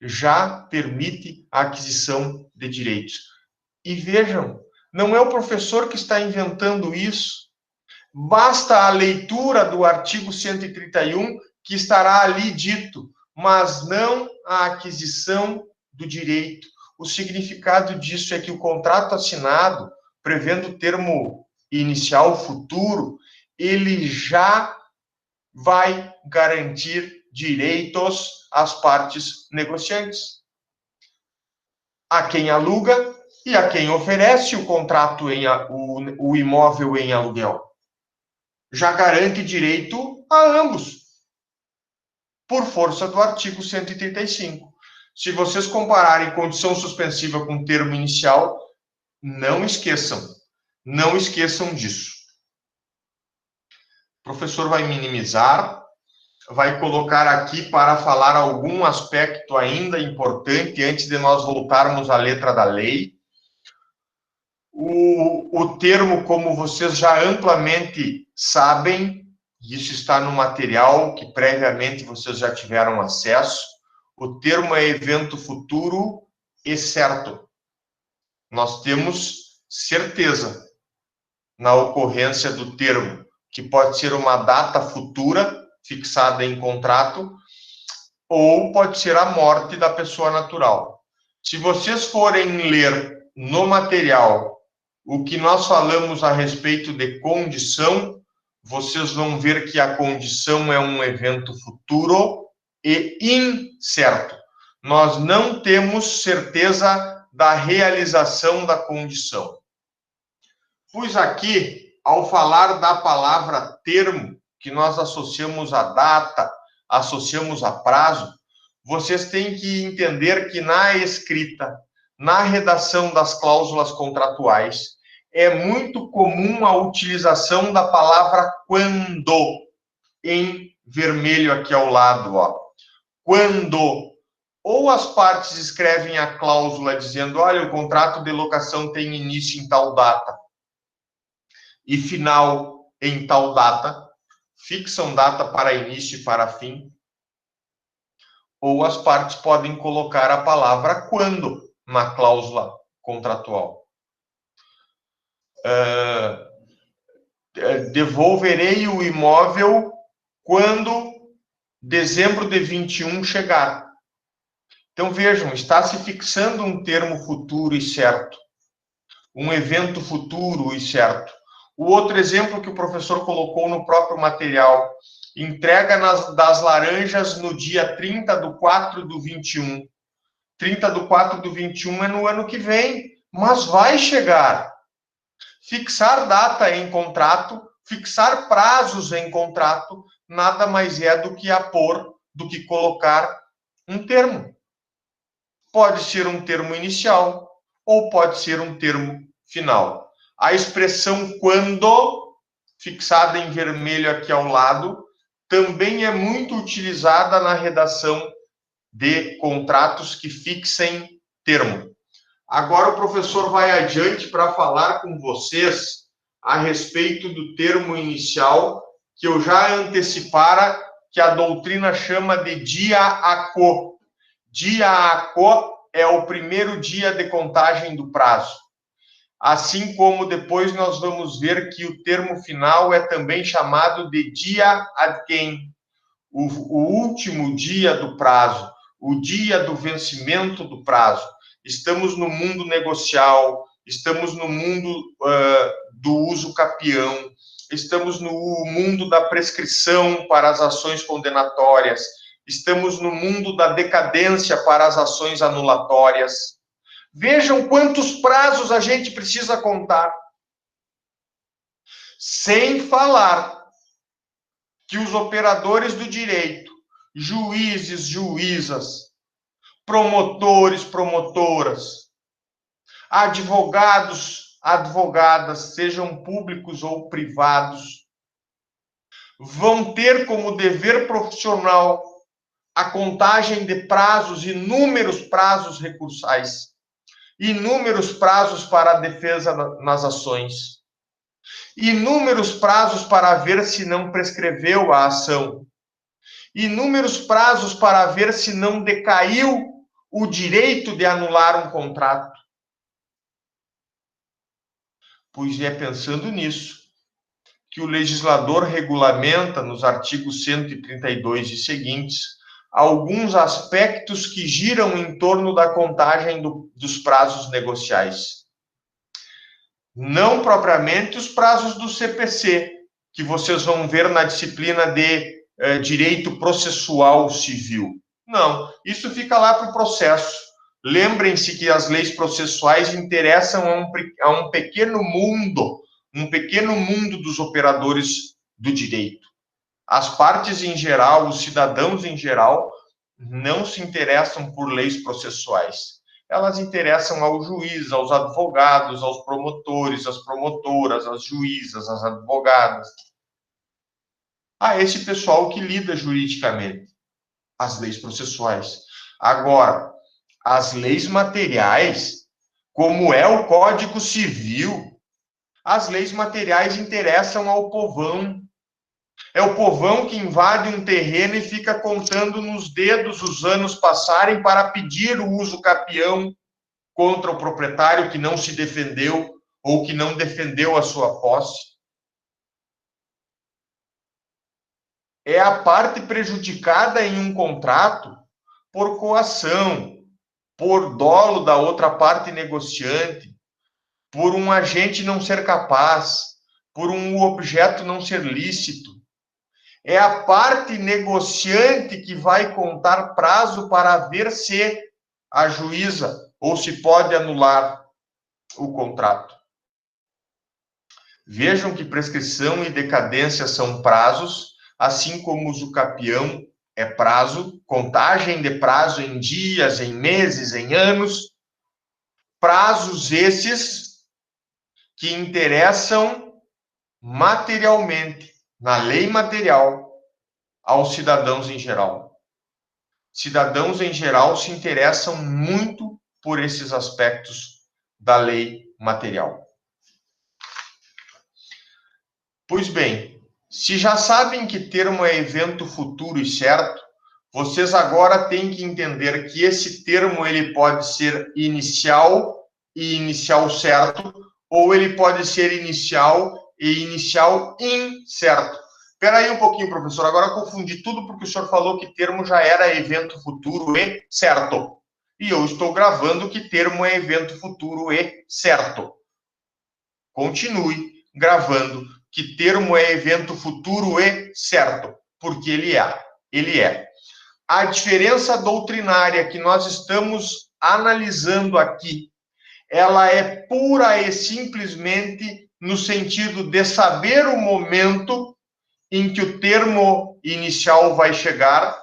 Já permite a aquisição de direitos. E vejam, não é o professor que está inventando isso. Basta a leitura do artigo 131, que estará ali dito, mas não a aquisição do direito. O significado disso é que o contrato assinado, prevendo o termo inicial futuro, ele já vai garantir direitos às partes negociantes. A quem aluga e a quem oferece o contrato, o imóvel em aluguel. Já garante direito a ambos, por força do artigo 135. Se vocês compararem condição suspensiva com termo inicial, não esqueçam disso. O professor vai minimizar, vai colocar aqui para falar algum aspecto ainda importante antes de nós voltarmos à letra da lei. O termo, como vocês já amplamente sabem, isso está no material que previamente vocês já tiveram acesso, o termo é evento futuro e certo. Nós temos certeza na ocorrência do termo, que pode ser uma data futura fixada em contrato, ou pode ser a morte da pessoa natural. Se vocês forem ler no material o que nós falamos a respeito de condição, vocês vão ver que a condição é um evento futuro e incerto. Nós não temos certeza da realização da condição. Pois aqui, ao falar da palavra termo, que nós associamos a data, associamos a prazo, vocês têm que entender que na escrita, na redação das cláusulas contratuais, é muito comum a utilização da palavra quando, em vermelho aqui ao lado, ó. Quando. Ou as partes escrevem a cláusula dizendo, olha, o contrato de locação tem início em tal data e final em tal data, fixam data para início e para fim, ou as partes podem colocar a palavra quando na cláusula contratual. Devolverei o imóvel quando dezembro de 21 chegar. Então, vejam, está se fixando um termo futuro e certo, um evento futuro e certo. O outro exemplo que o professor colocou no próprio material, entrega das laranjas no dia 30/4/21. 30/4/21 é no ano que vem, mas vai chegar. Fixar data em contrato, fixar prazos em contrato, nada mais é do que colocar um termo. Pode ser um termo inicial ou pode ser um termo final. A expressão quando, fixada em vermelho aqui ao lado, também é muito utilizada na redação de contratos que fixem termo. Agora o professor vai adiante para falar com vocês a respeito do termo inicial, que eu já antecipara, que a doutrina chama de dia a quo. Dia a quo é o primeiro dia de contagem do prazo. Assim como depois nós vamos ver que o termo final é também chamado de dia ad quem, o último dia do prazo, o dia do vencimento do prazo. Estamos no mundo negocial, estamos no mundo do uso capião, estamos no mundo da prescrição para as ações condenatórias, estamos no mundo da decadência para as ações anulatórias. Vejam quantos prazos a gente precisa contar. Sem falar que os operadores do direito, juízes, juízas, promotores, promotoras, advogados, advogadas, sejam públicos ou privados, vão ter como dever profissional a contagem de prazos, inúmeros prazos recursais, inúmeros prazos para a defesa nas ações, inúmeros prazos para ver se não prescreveu a ação, inúmeros prazos para ver se não decaiu o direito de anular um contrato. Pois é pensando nisso que o legislador regulamenta, nos artigos 132 e seguintes, alguns aspectos que giram em torno da contagem dos prazos negociais. Não propriamente os prazos do CPC, que vocês vão ver na disciplina de direito processual civil. Não, isso fica lá para o processo. Lembrem-se que as leis processuais interessam a um pequeno mundo dos operadores do direito. As partes em geral, os cidadãos em geral, não se interessam por leis processuais. Elas interessam ao juiz, aos advogados, aos promotores, às promotoras, às juízas, às advogadas, a esse pessoal que lida juridicamente, as leis processuais. Agora, as leis materiais, como é o Código Civil, as leis materiais interessam ao povão. É o povão que invade um terreno e fica contando nos dedos os anos passarem para pedir o uso capião contra o proprietário que não se defendeu ou que não defendeu a sua posse. É a parte prejudicada em um contrato por coação, por dolo da outra parte negociante, por um agente não ser capaz, por um objeto não ser lícito. É a parte negociante que vai contar prazo para ver se ajuiza ou se pode anular o contrato. Vejam que prescrição e decadência são prazos, assim como uso capião é prazo, contagem de prazo em dias, em meses, em anos. Prazos esses que interessam materialmente, na lei material, aos cidadãos em geral. Cidadãos em geral se interessam muito por esses aspectos da lei material. Pois bem, se já sabem que termo é evento futuro e certo, vocês agora têm que entender que esse termo ele pode ser inicial e inicial certo, ou ele pode ser inicial e inicial incerto. Espera aí um pouquinho, professor. Agora eu confundi tudo porque o senhor falou que termo já era evento futuro e certo. E eu estou gravando que termo é evento futuro e certo. Continue gravando que termo é evento futuro e certo, porque ele é. Ele é. A diferença doutrinária que nós estamos analisando aqui, ela é pura e simplesmente no sentido de saber o momento em que o termo inicial vai chegar,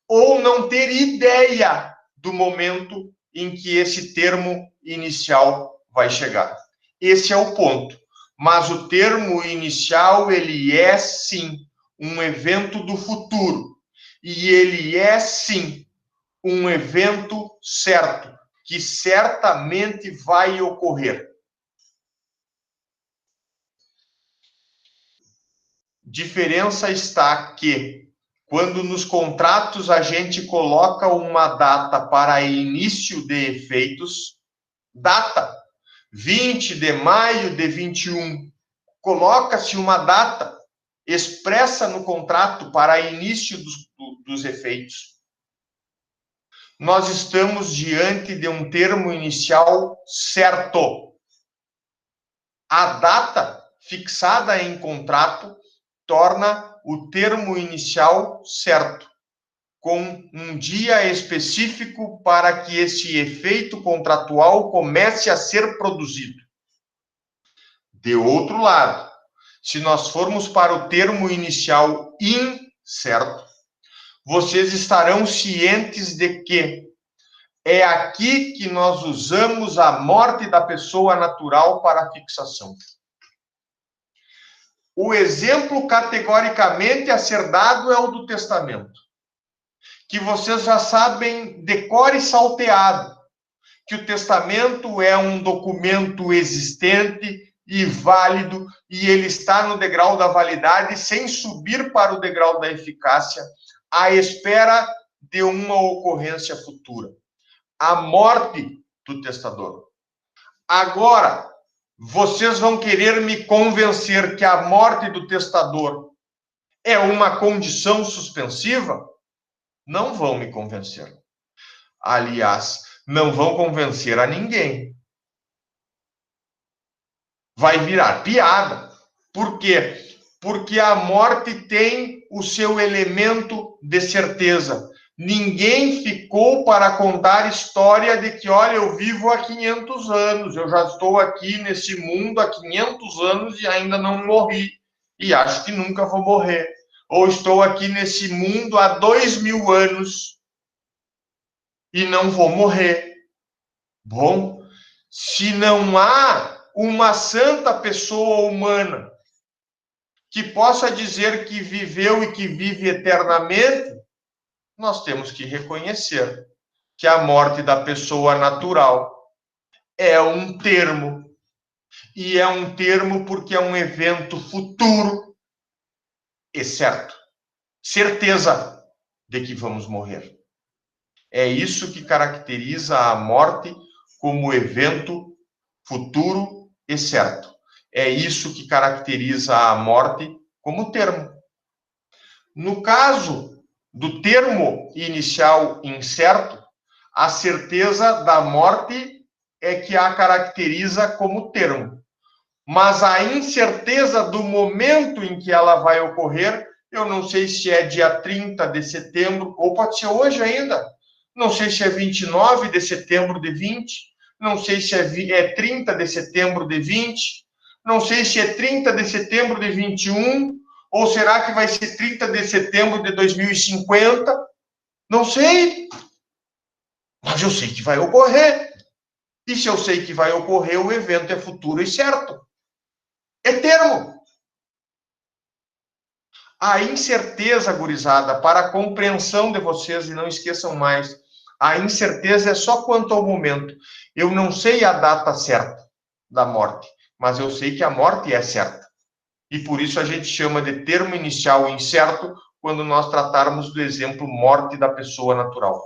ou não ter ideia do momento em que esse termo inicial vai chegar. Esse é o ponto. Mas o termo inicial, ele é sim um evento do futuro. E ele é sim um evento certo, que certamente vai ocorrer. Diferença está que, quando nos contratos a gente coloca uma data para início de efeitos, data 20 de maio de 21, coloca-se uma data expressa no contrato para início dos efeitos. Nós estamos diante de um termo inicial certo. A data fixada em contrato torna o termo inicial certo, com um dia específico para que esse efeito contratual comece a ser produzido. De outro lado, se nós formos para o termo inicial incerto, vocês estarão cientes de que é aqui que nós usamos a morte da pessoa natural para fixação. O exemplo categoricamente a ser dado é o do testamento, que vocês já sabem de cor e salteado, que o testamento é um documento existente e válido, e ele está no degrau da validade sem subir para o degrau da eficácia, à espera de uma ocorrência futura. A morte do testador. Agora, vocês vão querer me convencer que a morte do testador é uma condição suspensiva? Não vão me convencer. Aliás, não vão convencer a ninguém. Vai virar piada. Por quê? Porque a morte tem o seu elemento de certeza. Ninguém ficou para contar história de que, olha, eu vivo há 500 anos, eu já estou aqui nesse mundo há 500 anos e ainda não morri, e acho que nunca vou morrer. Ou estou aqui nesse mundo há 2000 anos e não vou morrer. Bom, se não há uma santa pessoa humana que possa dizer que viveu e que vive eternamente, nós temos que reconhecer que a morte da pessoa natural é um termo. E é um termo porque é um evento futuro e certo. Certeza de que vamos morrer. É isso que caracteriza a morte como evento futuro e certo. É isso que caracteriza a morte como termo. No caso do termo inicial incerto, a certeza da morte é que a caracteriza como termo. Mas a incerteza do momento em que ela vai ocorrer, eu não sei se é dia 30 de setembro, ou pode ser hoje ainda. Não sei se é 29 de setembro de 20, não sei se é 30 de setembro de 20, não sei se é 30 de setembro de 21, ou será que vai ser 30 de setembro de 2050? Não sei. Mas eu sei que vai ocorrer. E se eu sei que vai ocorrer, o evento é futuro e certo. É termo. A incerteza, gurizada, para a compreensão de vocês, e não esqueçam mais, a incerteza é só quanto ao momento. Eu não sei a data certa da morte, mas eu sei que a morte é certa. E por isso a gente chama de termo inicial incerto quando nós tratarmos do exemplo morte da pessoa natural.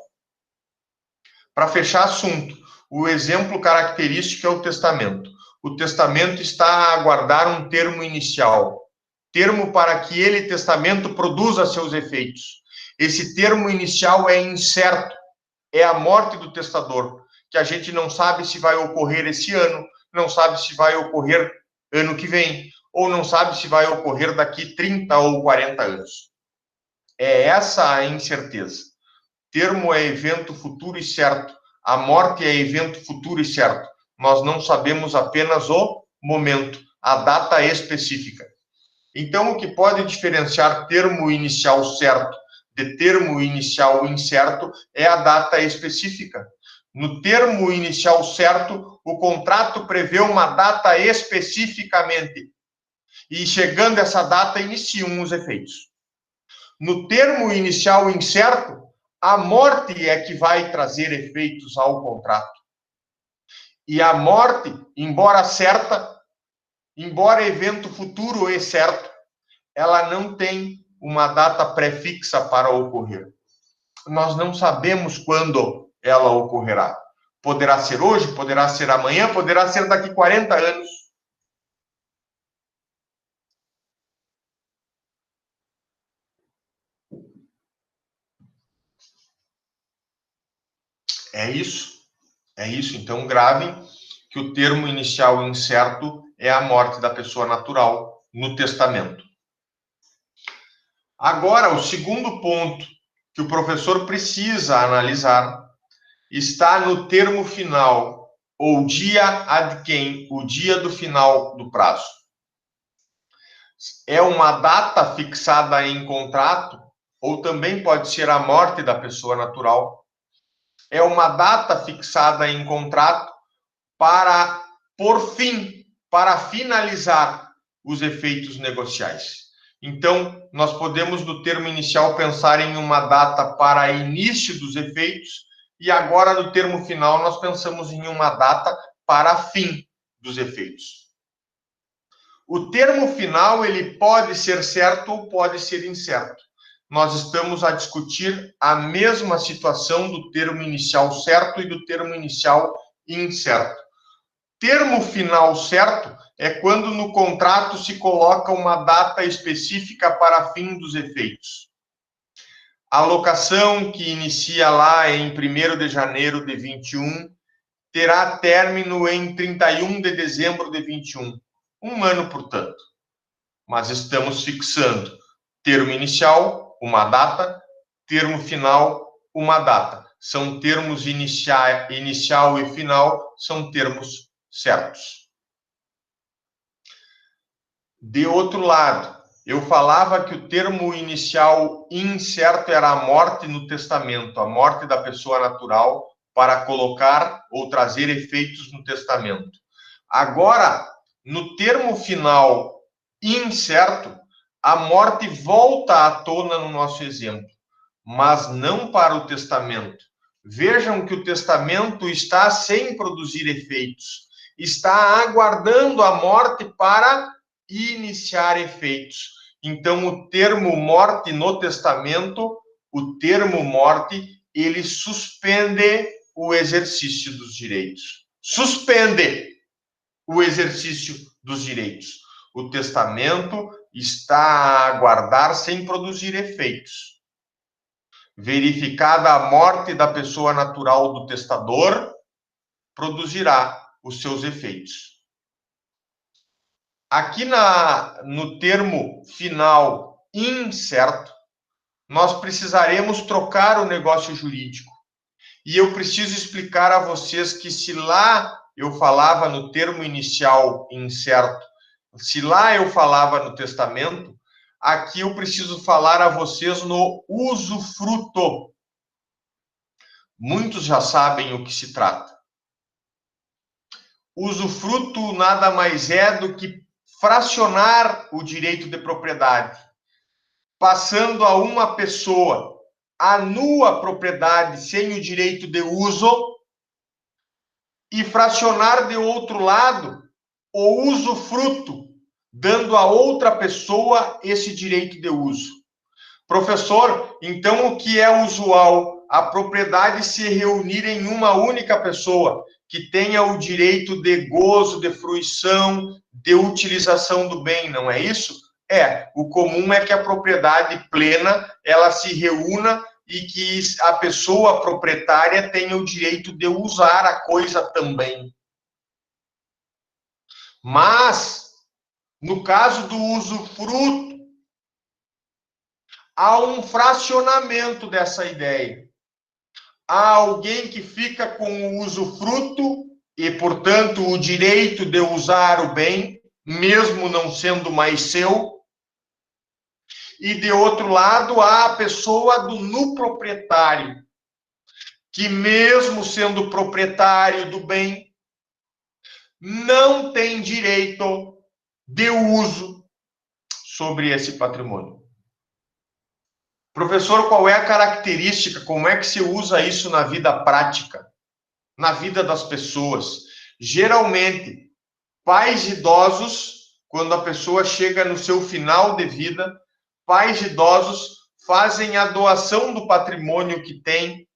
Para fechar assunto, o exemplo característico é o testamento. O testamento está a aguardar um termo inicial, termo para que ele, testamento, produza seus efeitos. Esse termo inicial é incerto, é a morte do testador, que a gente não sabe se vai ocorrer esse ano, não sabe se vai ocorrer ano que vem, ou não sabe se vai ocorrer daqui 30 ou 40 anos. É essa a incerteza. Termo é evento futuro e certo. A morte é evento futuro e certo. Nós não sabemos apenas o momento, a data específica. Então, o que pode diferenciar termo inicial certo de termo inicial incerto é a data específica. No termo inicial certo, o contrato prevê uma data especificamente. E chegando essa data, iniciam os efeitos. No termo inicial incerto, a morte é que vai trazer efeitos ao contrato. E a morte, embora certa, embora evento futuro e certo, ela não tem uma data pré-fixa para ocorrer. Nós não sabemos quando ela ocorrerá. Poderá ser hoje, poderá ser amanhã, poderá ser daqui 40 anos. É isso. É isso. Então, gravem que o termo inicial incerto é a morte da pessoa natural no testamento. Agora, o segundo ponto que o professor precisa analisar está no termo final, ou dia ad quem, o dia do final do prazo. É uma data fixada em contrato, ou também pode ser a morte da pessoa natural. É uma data fixada em contrato para, por fim, para finalizar os efeitos negociais. Então, nós podemos, no termo inicial, pensar em uma data para início dos efeitos, e agora, no termo final, nós pensamos em uma data para fim dos efeitos. O termo final, ele pode ser certo ou pode ser incerto. Nós estamos a discutir a mesma situação do termo inicial certo e do termo inicial incerto. Termo final certo é quando no contrato se coloca uma data específica para fim dos efeitos. A locação que inicia lá em 1º de janeiro de 21 terá término em 31 de dezembro de 21. Um ano, portanto. Mas estamos fixando termo inicial, uma data, termo final, uma data. São termos inicial e final, são termos certos. De outro lado, eu falava que o termo inicial incerto era a morte no testamento, a morte da pessoa natural para colocar ou trazer efeitos no testamento. Agora, no termo final incerto, a morte volta à tona no nosso exemplo, mas não para o testamento. Vejam que o testamento está sem produzir efeitos, está aguardando a morte para iniciar efeitos. Então, o termo morte no testamento, o termo morte, ele suspende o exercício dos direitos. Suspende o exercício dos direitos. O testamento está a aguardar sem produzir efeitos. Verificada a morte da pessoa natural do testador, produzirá os seus efeitos. Aqui no termo final incerto, nós precisaremos trocar o negócio jurídico. E eu preciso explicar a vocês que se lá eu falava no termo inicial incerto, se lá eu falava no testamento, aqui eu preciso falar a vocês no usufruto. Muitos já sabem o que se trata. Usufruto nada mais é do que fracionar o direito de propriedade, passando a uma pessoa a nua propriedade sem o direito de uso e fracionar de outro lado o usufruto, dando a outra pessoa esse direito de uso. Professor, então o que é usual? A propriedade se reunir em uma única pessoa, que tenha o direito de gozo, de fruição, de utilização do bem, não é isso? O comum é que a propriedade plena, ela se reúna e que a pessoa proprietária tenha o direito de usar a coisa também. Mas, no caso do usufruto, há um fracionamento dessa ideia. Há alguém que fica com o usufruto e, portanto, o direito de usar o bem, mesmo não sendo mais seu. E, de outro lado, há a pessoa do nuproprietário, que mesmo sendo proprietário do bem, não tem direito de uso sobre esse patrimônio. Professor, qual é a característica, como é que se usa isso na vida prática, na vida das pessoas? Geralmente, pais idosos, quando a pessoa chega no seu final de vida, pais idosos fazem a doação do patrimônio que tem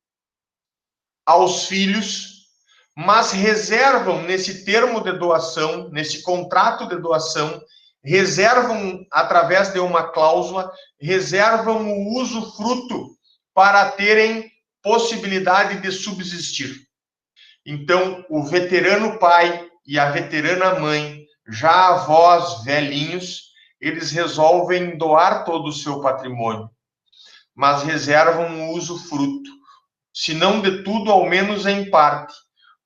aos filhos, mas reservam nesse termo de doação, nesse contrato de doação, reservam, através de uma cláusula, reservam o usufruto para terem possibilidade de subsistir. Então, o veterano pai e a veterana mãe, já avós velhinhos, eles resolvem doar todo o seu patrimônio, mas reservam o usufruto, se não de tudo, ao menos em parte,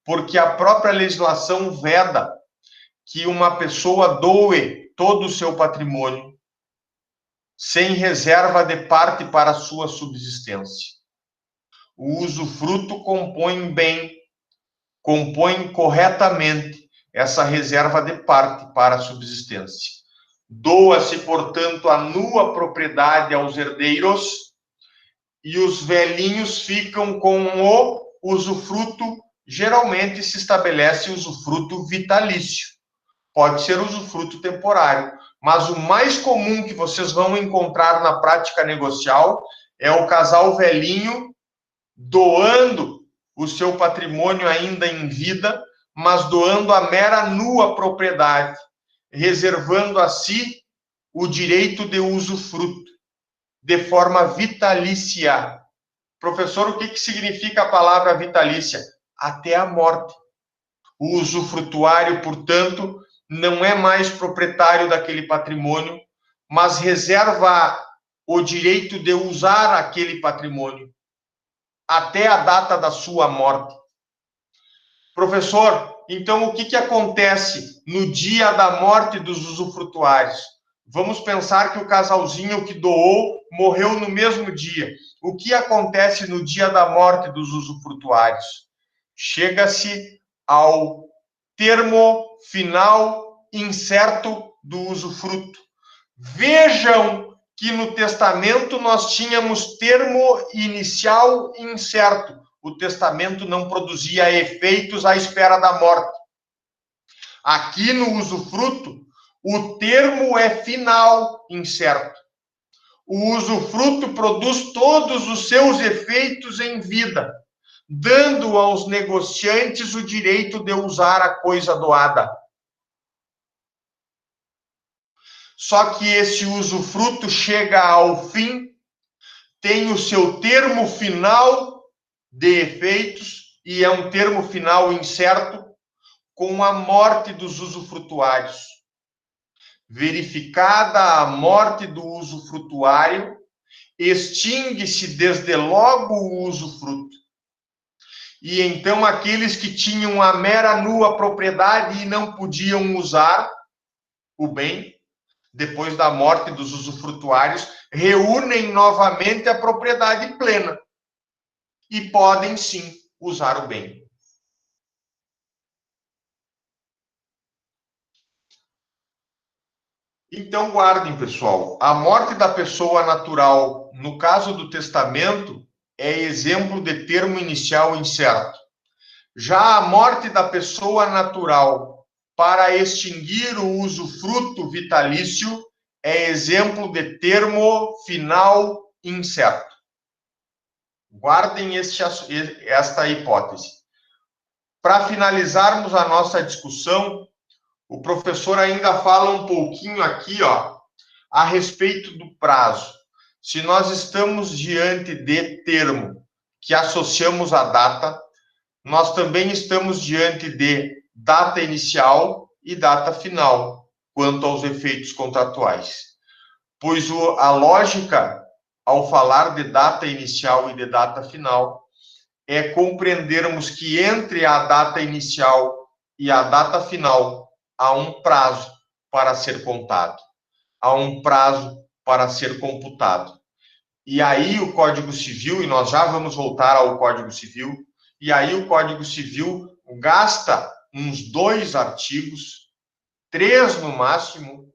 porque a própria legislação veda que uma pessoa doe todo o seu patrimônio sem reserva de parte para a sua subsistência. O usufruto compõe bem, compõe corretamente essa reserva de parte para a subsistência. Doa-se, portanto, a nua propriedade aos herdeiros e os velhinhos ficam com o usufruto. Geralmente se estabelece usufruto vitalício. Pode ser usufruto temporário, mas o mais comum que vocês vão encontrar na prática negocial é o casal velhinho doando o seu patrimônio ainda em vida, mas doando a mera nua propriedade, reservando a si o direito de usufruto, de forma vitalícia. Professor, o que significa a palavra vitalícia? Até a morte. O usufrutuário, portanto, não é mais proprietário daquele patrimônio, mas reserva o direito de usar aquele patrimônio até a data da sua morte. Professor, então o que acontece no dia da morte dos usufrutuários? Vamos pensar que o casalzinho que doou morreu no mesmo dia. O que acontece no dia da morte dos usufrutuários? Chega-se ao termo final incerto do usufruto. Vejam que no testamento nós tínhamos termo inicial incerto. O testamento não produzia efeitos à espera da morte. Aqui no usufruto, o termo é final incerto. O usufruto produz todos os seus efeitos em vida, dando aos negociantes o direito de usar a coisa doada. Só que esse usufruto chega ao fim, tem o seu termo final de efeitos, e é um termo final incerto, com a morte dos usufrutuários. Verificada a morte do usufrutuário, extingue-se desde logo o usufruto. E então aqueles que tinham a mera nua propriedade e não podiam usar o bem, depois da morte dos usufrutuários, reúnem novamente a propriedade plena e podem sim usar o bem. Então guardem, pessoal, a morte da pessoa natural, no caso do testamento, é exemplo de termo inicial incerto. Já a morte da pessoa natural para extinguir o usufruto vitalício é exemplo de termo final incerto. Guardem esta hipótese. Para finalizarmos a nossa discussão, o professor ainda fala um pouquinho aqui, a respeito do prazo. Se nós estamos diante de termo que associamos à data, nós também estamos diante de data inicial e data final, quanto aos efeitos contratuais. Pois a lógica, ao falar de data inicial e de data final, é compreendermos que entre a data inicial e a data final há um prazo. para ser contado, há um prazo para ser computado. E aí o Código Civil, e nós já vamos voltar ao Código Civil, e aí o Código Civil gasta uns 2 artigos, 3 no máximo,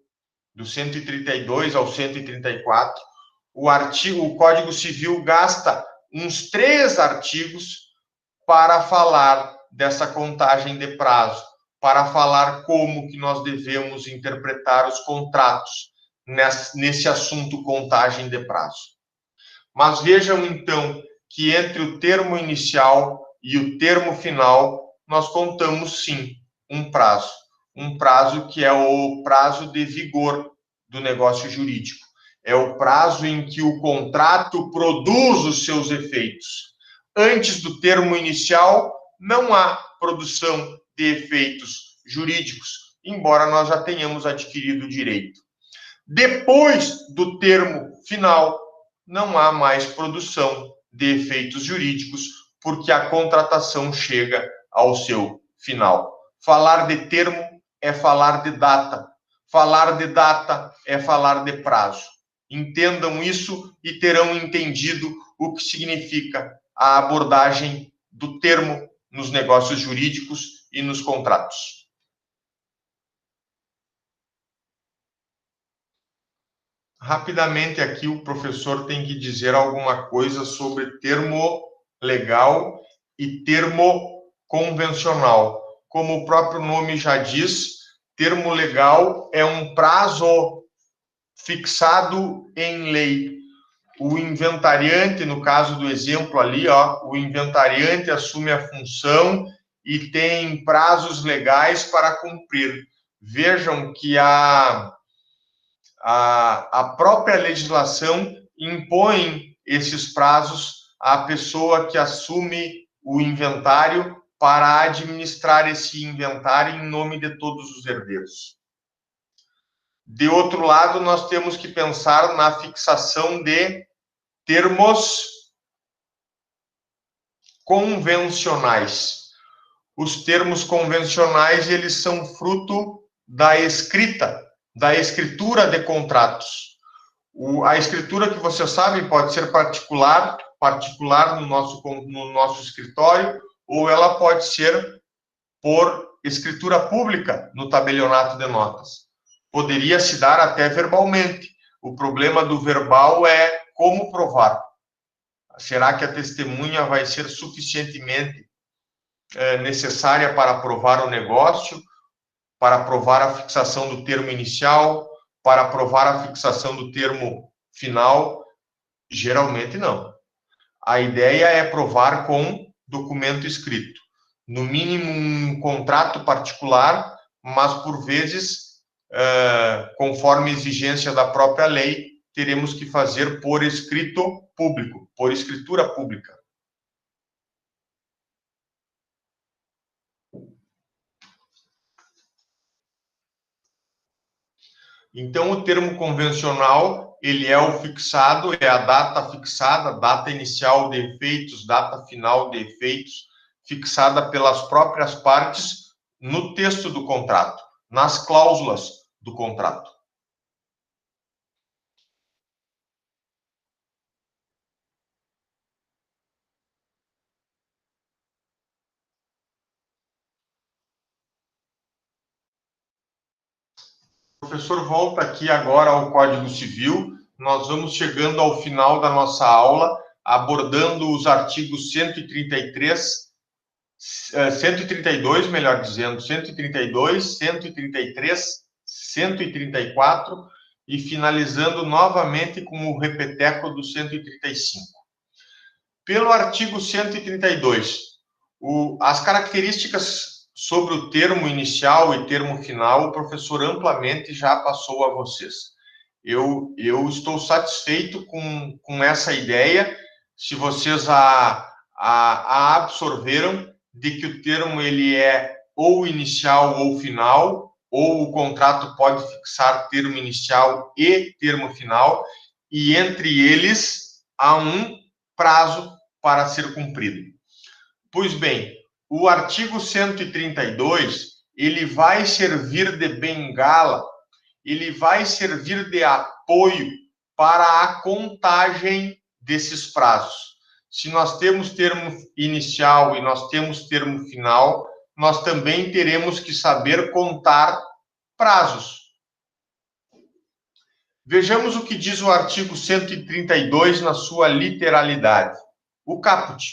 do 132 ao 134, o Código Civil gasta uns 3 artigos para falar dessa contagem de prazo, para falar como que nós devemos interpretar os contratos nesse assunto contagem de prazo. Mas vejam, então, que entre o termo inicial e o termo final, nós contamos, sim, um prazo que é o prazo de vigor do negócio jurídico. É o prazo em que o contrato produz os seus efeitos. Antes do termo inicial, não há produção de efeitos jurídicos, embora nós já tenhamos adquirido o direito. Depois do termo final, não há mais produção de efeitos jurídicos, porque a contratação chega ao seu final. Falar de termo é falar de data. Falar de data é falar de prazo. Entendam isso e terão entendido o que significa a abordagem do termo nos negócios jurídicos e nos contratos. Rapidamente aqui o professor tem que dizer alguma coisa sobre termo legal e termo convencional. Como o próprio nome já diz, termo legal é um prazo fixado em lei. O inventariante, no caso do exemplo ali, o inventariante assume a função e tem prazos legais para cumprir. Vejam que a própria legislação impõe esses prazos à pessoa que assume o inventário para administrar esse inventário em nome de todos os herdeiros. De outro lado, nós temos que pensar na fixação de termos convencionais. Os termos convencionais, eles são fruto da escritura de contratos. A escritura, que vocês sabem, pode ser particular no nosso escritório, ou ela pode ser por escritura pública no tabelionato de notas. Poderia se dar até verbalmente. O problema do verbal é como provar. Será que a testemunha vai ser suficientemente necessária para provar o negócio, para provar a fixação do termo inicial, para provar a fixação do termo final? Geralmente não. A ideia é provar com documento escrito. No mínimo um contrato particular, mas por vezes, conforme exigência da própria lei, teremos que fazer por escrito público, por escritura pública. Então, o termo convencional, ele é o fixado, é a data fixada, data inicial de efeitos, data final de efeitos, fixada pelas próprias partes no texto do contrato, nas cláusulas do contrato. O professor volta aqui agora ao Código Civil. Nós vamos chegando ao final da nossa aula, abordando os artigos 133, 132, melhor dizendo, 132, 133, 134 e finalizando novamente com o repeteco do 135. Pelo artigo 132, as características sobre o termo inicial e termo final, o professor amplamente já passou a vocês. Eu estou satisfeito com essa ideia, se vocês a absorveram, de que o termo ele é ou inicial ou final, ou o contrato pode fixar termo inicial e termo final, e entre eles há um prazo para ser cumprido. Pois bem, o artigo 132, ele vai servir de bengala ele vai servir de apoio para a contagem desses prazos. Se nós temos termo inicial e nós temos termo final, nós também teremos que saber contar prazos. Vejamos o que diz o artigo 132 na sua literalidade. O caput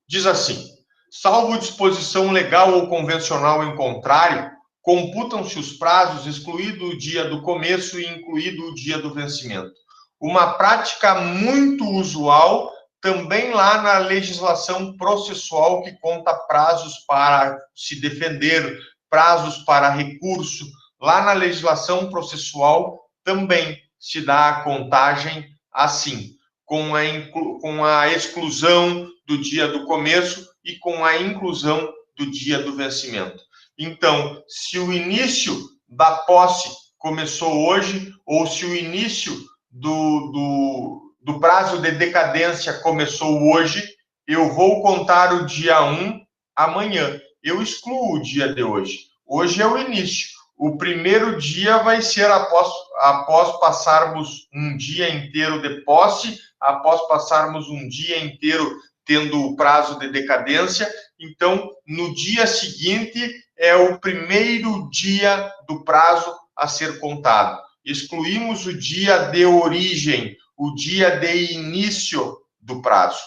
diz assim: salvo disposição legal ou convencional em contrário, computam-se os prazos, excluído o dia do começo e incluído o dia do vencimento. Uma prática muito usual também lá na legislação processual, que conta prazos para se defender, prazos para recurso. Lá na legislação processual também se dá a contagem assim, com a exclusão do dia do começo e com a inclusão do dia do vencimento. Então, se o início da posse começou hoje, ou se o início do prazo de decadência começou hoje, eu vou contar o dia 1 amanhã. Eu excluo o dia de hoje. Hoje é o início. O primeiro dia vai ser após passarmos um dia inteiro de posse, após passarmos um dia inteiro tendo o prazo de decadência. Então, no dia seguinte, é o primeiro dia do prazo a ser contado. Excluímos o dia de origem, o dia de início do prazo.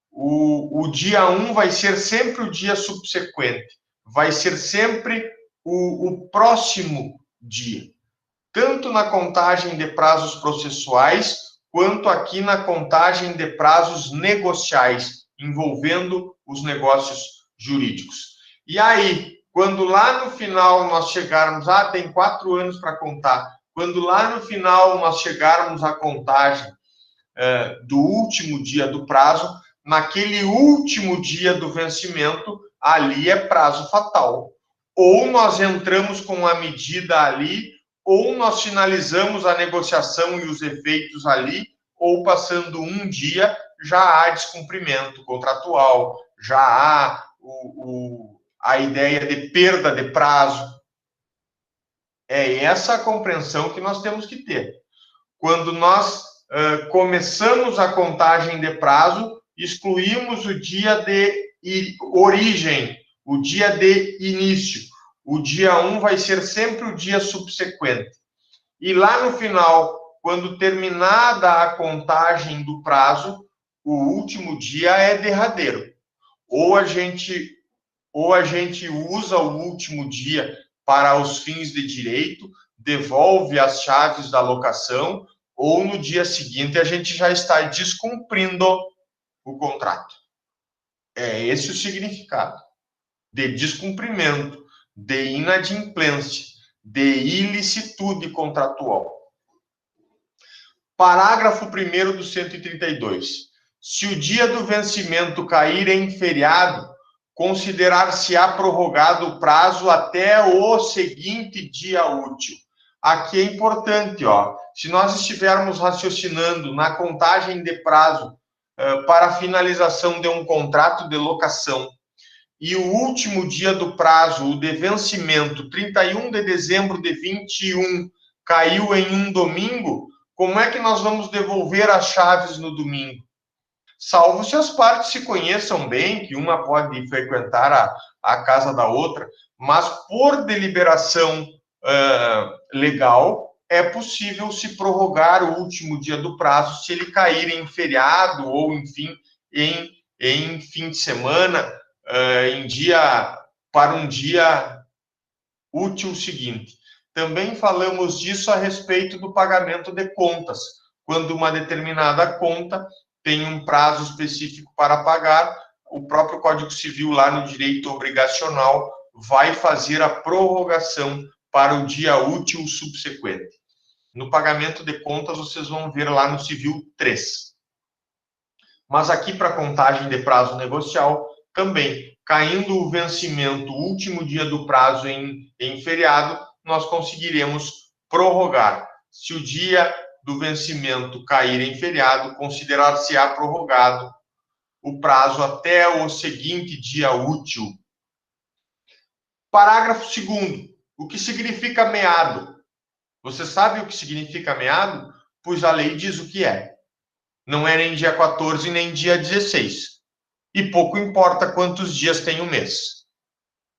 O dia 1 vai ser sempre o dia subsequente, vai ser sempre o próximo dia, tanto na contagem de prazos processuais, quanto aqui na contagem de prazos negociais, envolvendo os negócios jurídicos. E aí, quando lá no final nós chegarmos, tem 4 anos para contar, quando lá no final nós chegarmos à contagem do último dia do prazo, naquele último dia do vencimento, ali é prazo fatal. Ou nós entramos com a medida ali, ou nós finalizamos a negociação e os efeitos ali, ou passando um dia, já há descumprimento contratual, já há a ideia de perda de prazo. É essa a compreensão que nós temos que ter. Quando nós começamos a contagem de prazo, excluímos o dia de origem, o dia de início. O dia 1 vai ser sempre o dia subsequente. E lá no final, quando terminada a contagem do prazo, o último dia é derradeiro. Ou a gente usa o último dia para os fins de direito, devolve as chaves da locação, ou no dia seguinte a gente já está descumprindo o contrato. É esse o significado de descumprimento, de inadimplência, de ilicitude contratual. Parágrafo 1º do 132. Se o dia do vencimento cair em feriado, considerar-se-á prorrogado o prazo até o seguinte dia útil. Aqui é importante, se nós estivermos raciocinando na contagem de prazo para a finalização de um contrato de locação, e o último dia do prazo, o de vencimento, 31 de dezembro de 21, caiu em um domingo, como é que nós vamos devolver as chaves no domingo? Salvo se as partes se conheçam bem, que uma pode frequentar a casa da outra, mas por deliberação legal, é possível se prorrogar o último dia do prazo se ele cair em feriado ou, enfim, em fim de semana, para um dia útil seguinte. Também falamos disso a respeito do pagamento de contas. Quando uma determinada conta tem um prazo específico para pagar, o próprio Código Civil, lá no direito obrigacional, vai fazer a prorrogação para o dia útil subsequente. No pagamento de contas, vocês vão ver lá no Civil 3. Mas aqui, para contagem de prazo negocial, também, caindo o vencimento, o último dia do prazo em feriado, nós conseguiremos prorrogar. Se o dia do vencimento cair em feriado, considerar-se-á prorrogado o prazo até o seguinte dia útil. Parágrafo 2º. O que significa meado? Você sabe o que significa meado? Pois a lei diz o que é. Não é nem dia 14, nem dia 16. E pouco importa quantos dias tem o mês.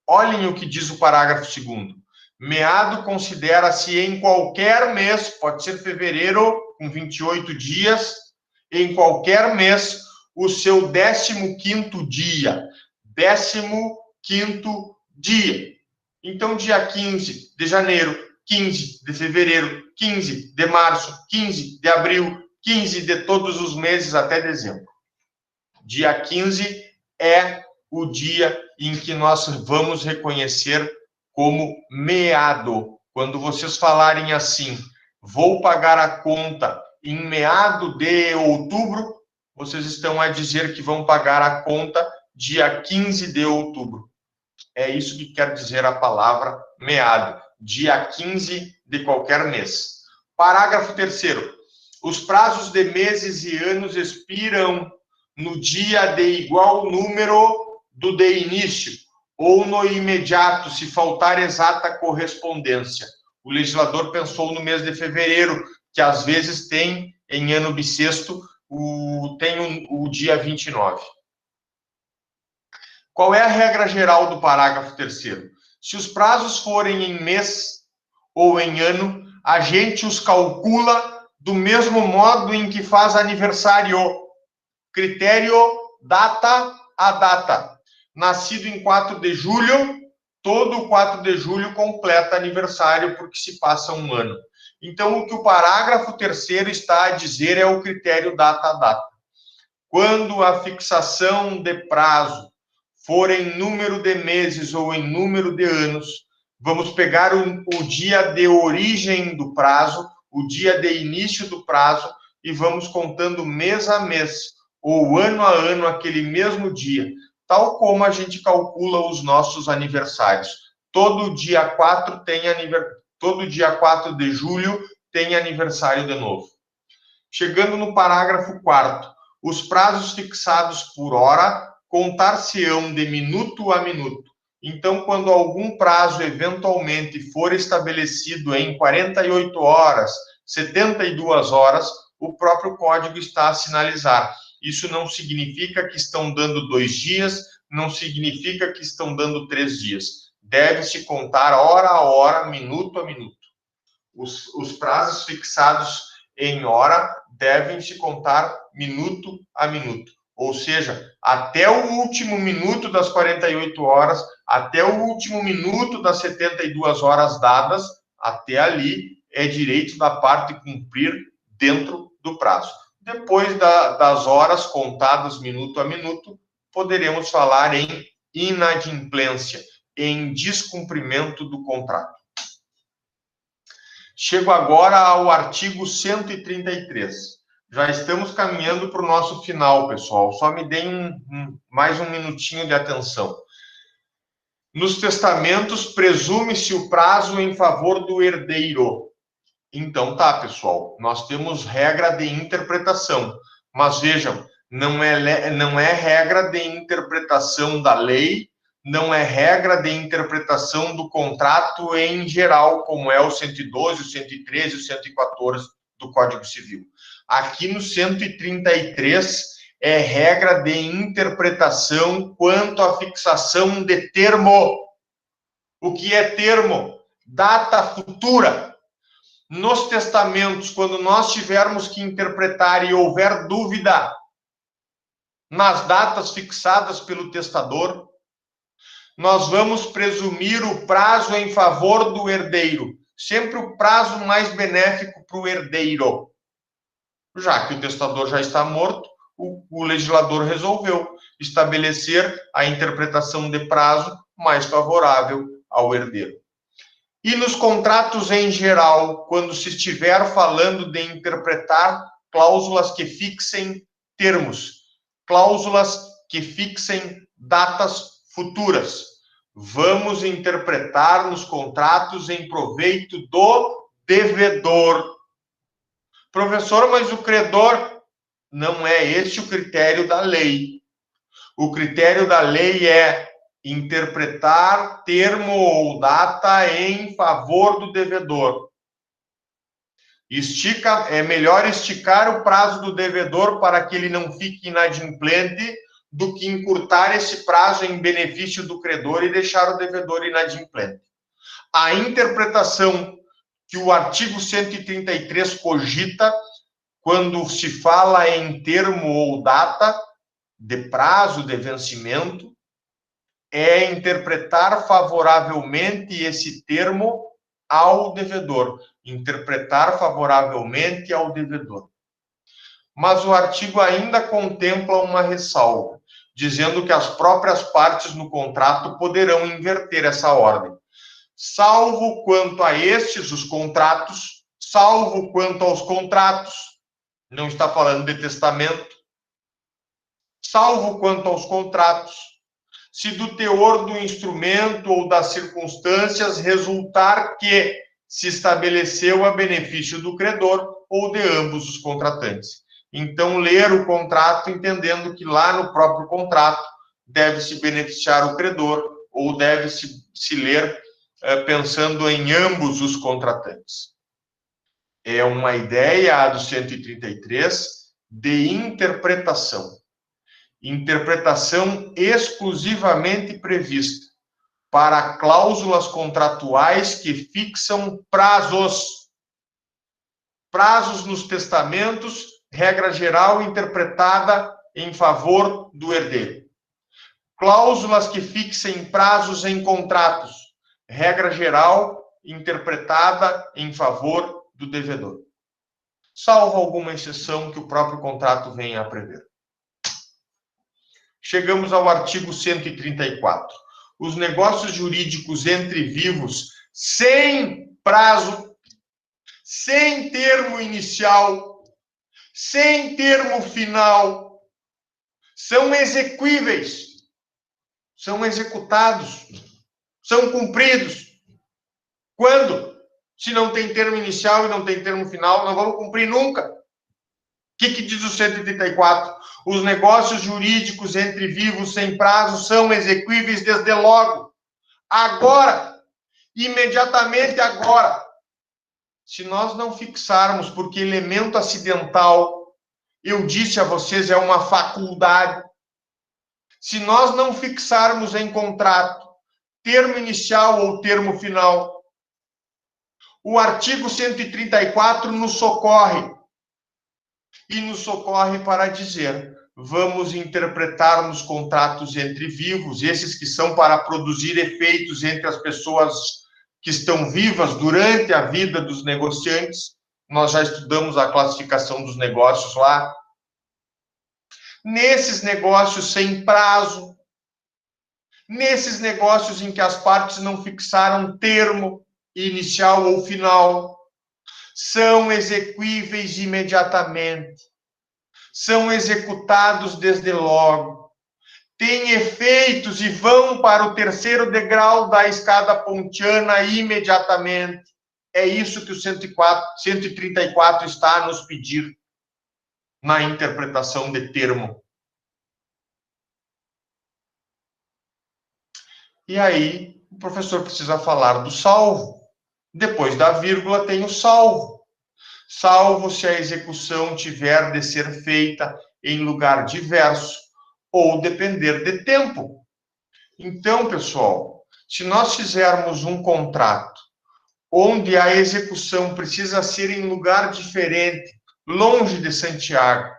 Olhem o que diz o parágrafo 2º. Meado considera-se em qualquer mês, pode ser fevereiro, com 28 dias, em qualquer mês, o seu 15º dia. 15º dia. Então, dia 15 de janeiro, 15 de fevereiro, 15 de março, 15 de abril, 15 de todos os meses até dezembro. Dia 15 é o dia em que nós vamos reconhecer como meado. Quando vocês falarem assim, vou pagar a conta em meado de outubro, vocês estão a dizer que vão pagar a conta dia 15 de outubro. É isso que quer dizer a palavra meado, dia 15 de qualquer mês. Parágrafo 3º. Os prazos de meses e anos expiram no dia de igual número do de início, ou no imediato, se faltar exata correspondência. O legislador pensou no mês de fevereiro, que às vezes tem, em ano bissexto, tem o dia 29. Qual é a regra geral do parágrafo 3º? Se os prazos forem em mês ou em ano, a gente os calcula do mesmo modo em que faz aniversário. Critério data a data. Nascido em 4 de julho, todo 4 de julho completa aniversário porque se passa um ano. Então, o que o parágrafo 3º está a dizer é o critério data a data. Quando a fixação de prazo for em número de meses ou em número de anos, vamos pegar o dia de origem do prazo, o dia de início do prazo, e vamos contando mês a mês, ou ano a ano, aquele mesmo dia, tal como a gente calcula os nossos aniversários. Todo dia 4 de julho tem aniversário de novo. Chegando no parágrafo 4º, os prazos fixados por hora contar-se-ão de minuto a minuto. Então, quando algum prazo eventualmente for estabelecido em 48 horas, 72 horas, o próprio código está a sinalizar. Isso não significa que estão dando 2 dias, não significa que estão dando 3 dias. Deve-se contar hora a hora, minuto a minuto. Os prazos fixados em hora devem se contar minuto a minuto. Ou seja, até o último minuto das 48 horas, até o último minuto das 72 horas dadas, até ali é direito da parte cumprir dentro do prazo. Depois das horas contadas minuto a minuto, poderemos falar em inadimplência, em descumprimento do contrato. Chego agora ao artigo 133. Já estamos caminhando para o nosso final, pessoal. Só me deem mais um minutinho de atenção. Nos testamentos, presume-se o prazo em favor do herdeiro. Então, tá, pessoal. Nós temos regra de interpretação. Mas vejam, não é regra de interpretação da lei, não é regra de interpretação do contrato em geral, como é o 112, o 113, o 114 do Código Civil. Aqui no 133 é regra de interpretação quanto à fixação de termo. O que é termo? Data futura. Nos testamentos, quando nós tivermos que interpretar e houver dúvida nas datas fixadas pelo testador, nós vamos presumir o prazo em favor do herdeiro, sempre o prazo mais benéfico para o herdeiro. Já que o testador já está morto, o legislador resolveu estabelecer a interpretação de prazo mais favorável ao herdeiro. E nos contratos em geral, quando se estiver falando de interpretar cláusulas que fixem termos, cláusulas que fixem datas futuras, vamos interpretar nos contratos em proveito do devedor. Professor, mas o credor não é este o critério da lei. O critério da lei é interpretar termo ou data em favor do devedor. É melhor esticar o prazo do devedor para que ele não fique inadimplente do que encurtar esse prazo em benefício do credor e deixar o devedor inadimplente. A interpretação que o artigo 133 cogita quando se fala em termo ou data de prazo de vencimento é interpretar favoravelmente esse termo ao devedor. Interpretar favoravelmente ao devedor. Mas o artigo ainda contempla uma ressalva, dizendo que as próprias partes no contrato poderão inverter essa ordem. Salvo quanto a estes, os contratos, salvo quanto aos contratos, não está falando de testamento, salvo quanto aos contratos, se do teor do instrumento ou das circunstâncias resultar que se estabeleceu a benefício do credor ou de ambos os contratantes. Então, ler o contrato entendendo que lá no próprio contrato deve-se beneficiar o credor ou deve-se ler pensando em ambos os contratantes. É uma ideia, a do 133, de interpretação. Interpretação exclusivamente prevista para cláusulas contratuais que fixam prazos. Prazos nos testamentos, regra geral interpretada em favor do herdeiro. Cláusulas que fixem prazos em contratos, regra geral interpretada em favor do devedor. Salvo alguma exceção que o próprio contrato venha a prever. Chegamos ao artigo 134. Os negócios jurídicos entre vivos, sem prazo, sem termo inicial, sem termo final, são exequíveis, são executados, são cumpridos. Quando? Se não tem termo inicial e não tem termo final, não vamos cumprir nunca. O que diz o 134? Os negócios jurídicos entre vivos sem prazo são exequíveis desde logo. Agora. Imediatamente agora. Se nós não fixarmos, porque elemento acidental, eu disse a vocês, é uma faculdade. Se nós não fixarmos em contrato termo inicial ou termo final, o artigo 134 nos socorre. E nos socorre para dizer, vamos interpretar nos contratos entre vivos, esses que são para produzir efeitos entre as pessoas que estão vivas durante a vida dos negociantes. Nós já estudamos a classificação dos negócios lá. Nesses negócios sem prazo, nesses negócios em que as partes não fixaram termo inicial ou final, são exequíveis imediatamente, são executados desde logo, têm efeitos e vão para o terceiro degrau da escada pontiana imediatamente. É isso que o 134 está a nos pedir na interpretação de termo. E aí, o professor precisa falar do salvo. Depois da vírgula tem o salvo. Salvo se a execução tiver de ser feita em lugar diverso ou depender de tempo. Então, pessoal, se nós fizermos um contrato onde a execução precisa ser em lugar diferente, longe de Santiago,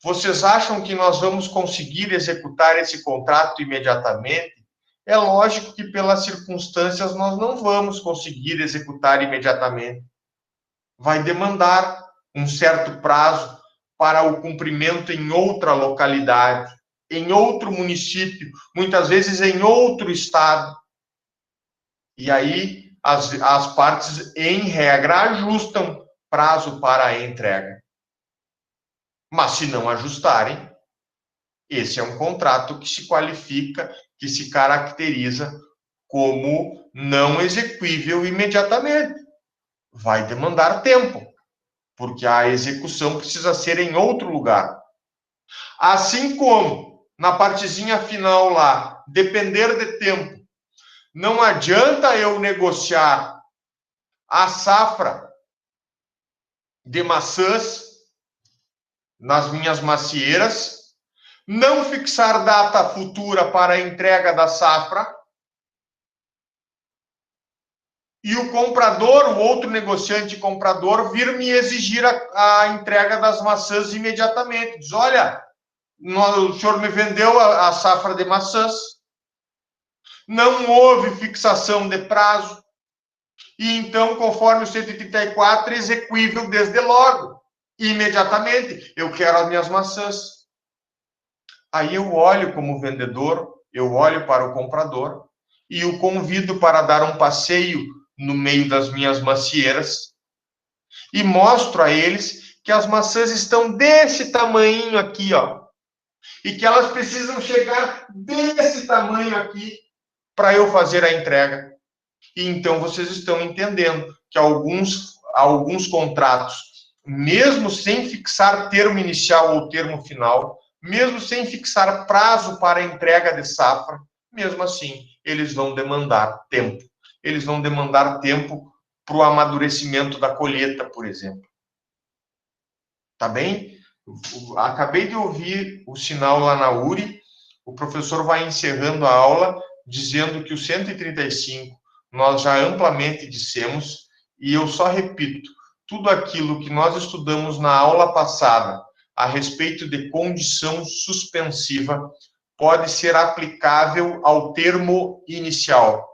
vocês acham que nós vamos conseguir executar esse contrato imediatamente? É lógico que, pelas circunstâncias, nós não vamos conseguir executar imediatamente. Vai demandar um certo prazo para o cumprimento em outra localidade, em outro município, muitas vezes em outro estado. E aí, as partes, em regra, ajustam prazo para a entrega. Mas, se não ajustarem, esse é um contrato que se qualifica, que se caracteriza como não exequível imediatamente. Vai demandar tempo, porque a execução precisa ser em outro lugar. Assim como, na partezinha final lá, depender de tempo, não adianta eu negociar a safra de maçãs nas minhas macieiras, não fixar data futura para a entrega da safra, e o comprador, o outro negociante comprador, vir me exigir a entrega das maçãs imediatamente. Diz, olha, o senhor me vendeu a safra de maçãs, não houve fixação de prazo, e então, conforme o 134, execuível desde logo, imediatamente, eu quero as minhas maçãs. Aí eu olho como vendedor, eu olho para o comprador e o convido para dar um passeio no meio das minhas macieiras e mostro a eles que as maçãs estão desse tamanho aqui, ó, e que elas precisam chegar desse tamanho aqui para eu fazer a entrega. E então vocês estão entendendo que alguns contratos, mesmo sem fixar termo inicial ou termo final, mesmo sem fixar prazo para a entrega de safra, mesmo assim, eles vão demandar tempo. Eles vão demandar tempo para o amadurecimento da colheita, por exemplo. Tá bem? Acabei de ouvir o sinal lá na URI, o professor vai encerrando a aula, dizendo que o 135 nós já amplamente dissemos, e eu só repito, tudo aquilo que nós estudamos na aula passada a respeito de condição suspensiva pode ser aplicável ao termo inicial.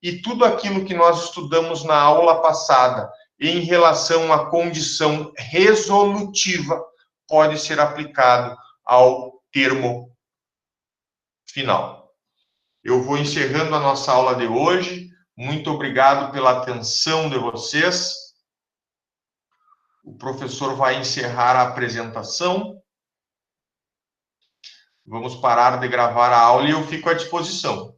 E tudo aquilo que nós estudamos na aula passada em relação à condição resolutiva pode ser aplicado ao termo final. Eu vou encerrando a nossa aula de hoje. Muito obrigado pela atenção de vocês. O professor vai encerrar a apresentação. Vamos parar de gravar a aula e eu fico à disposição.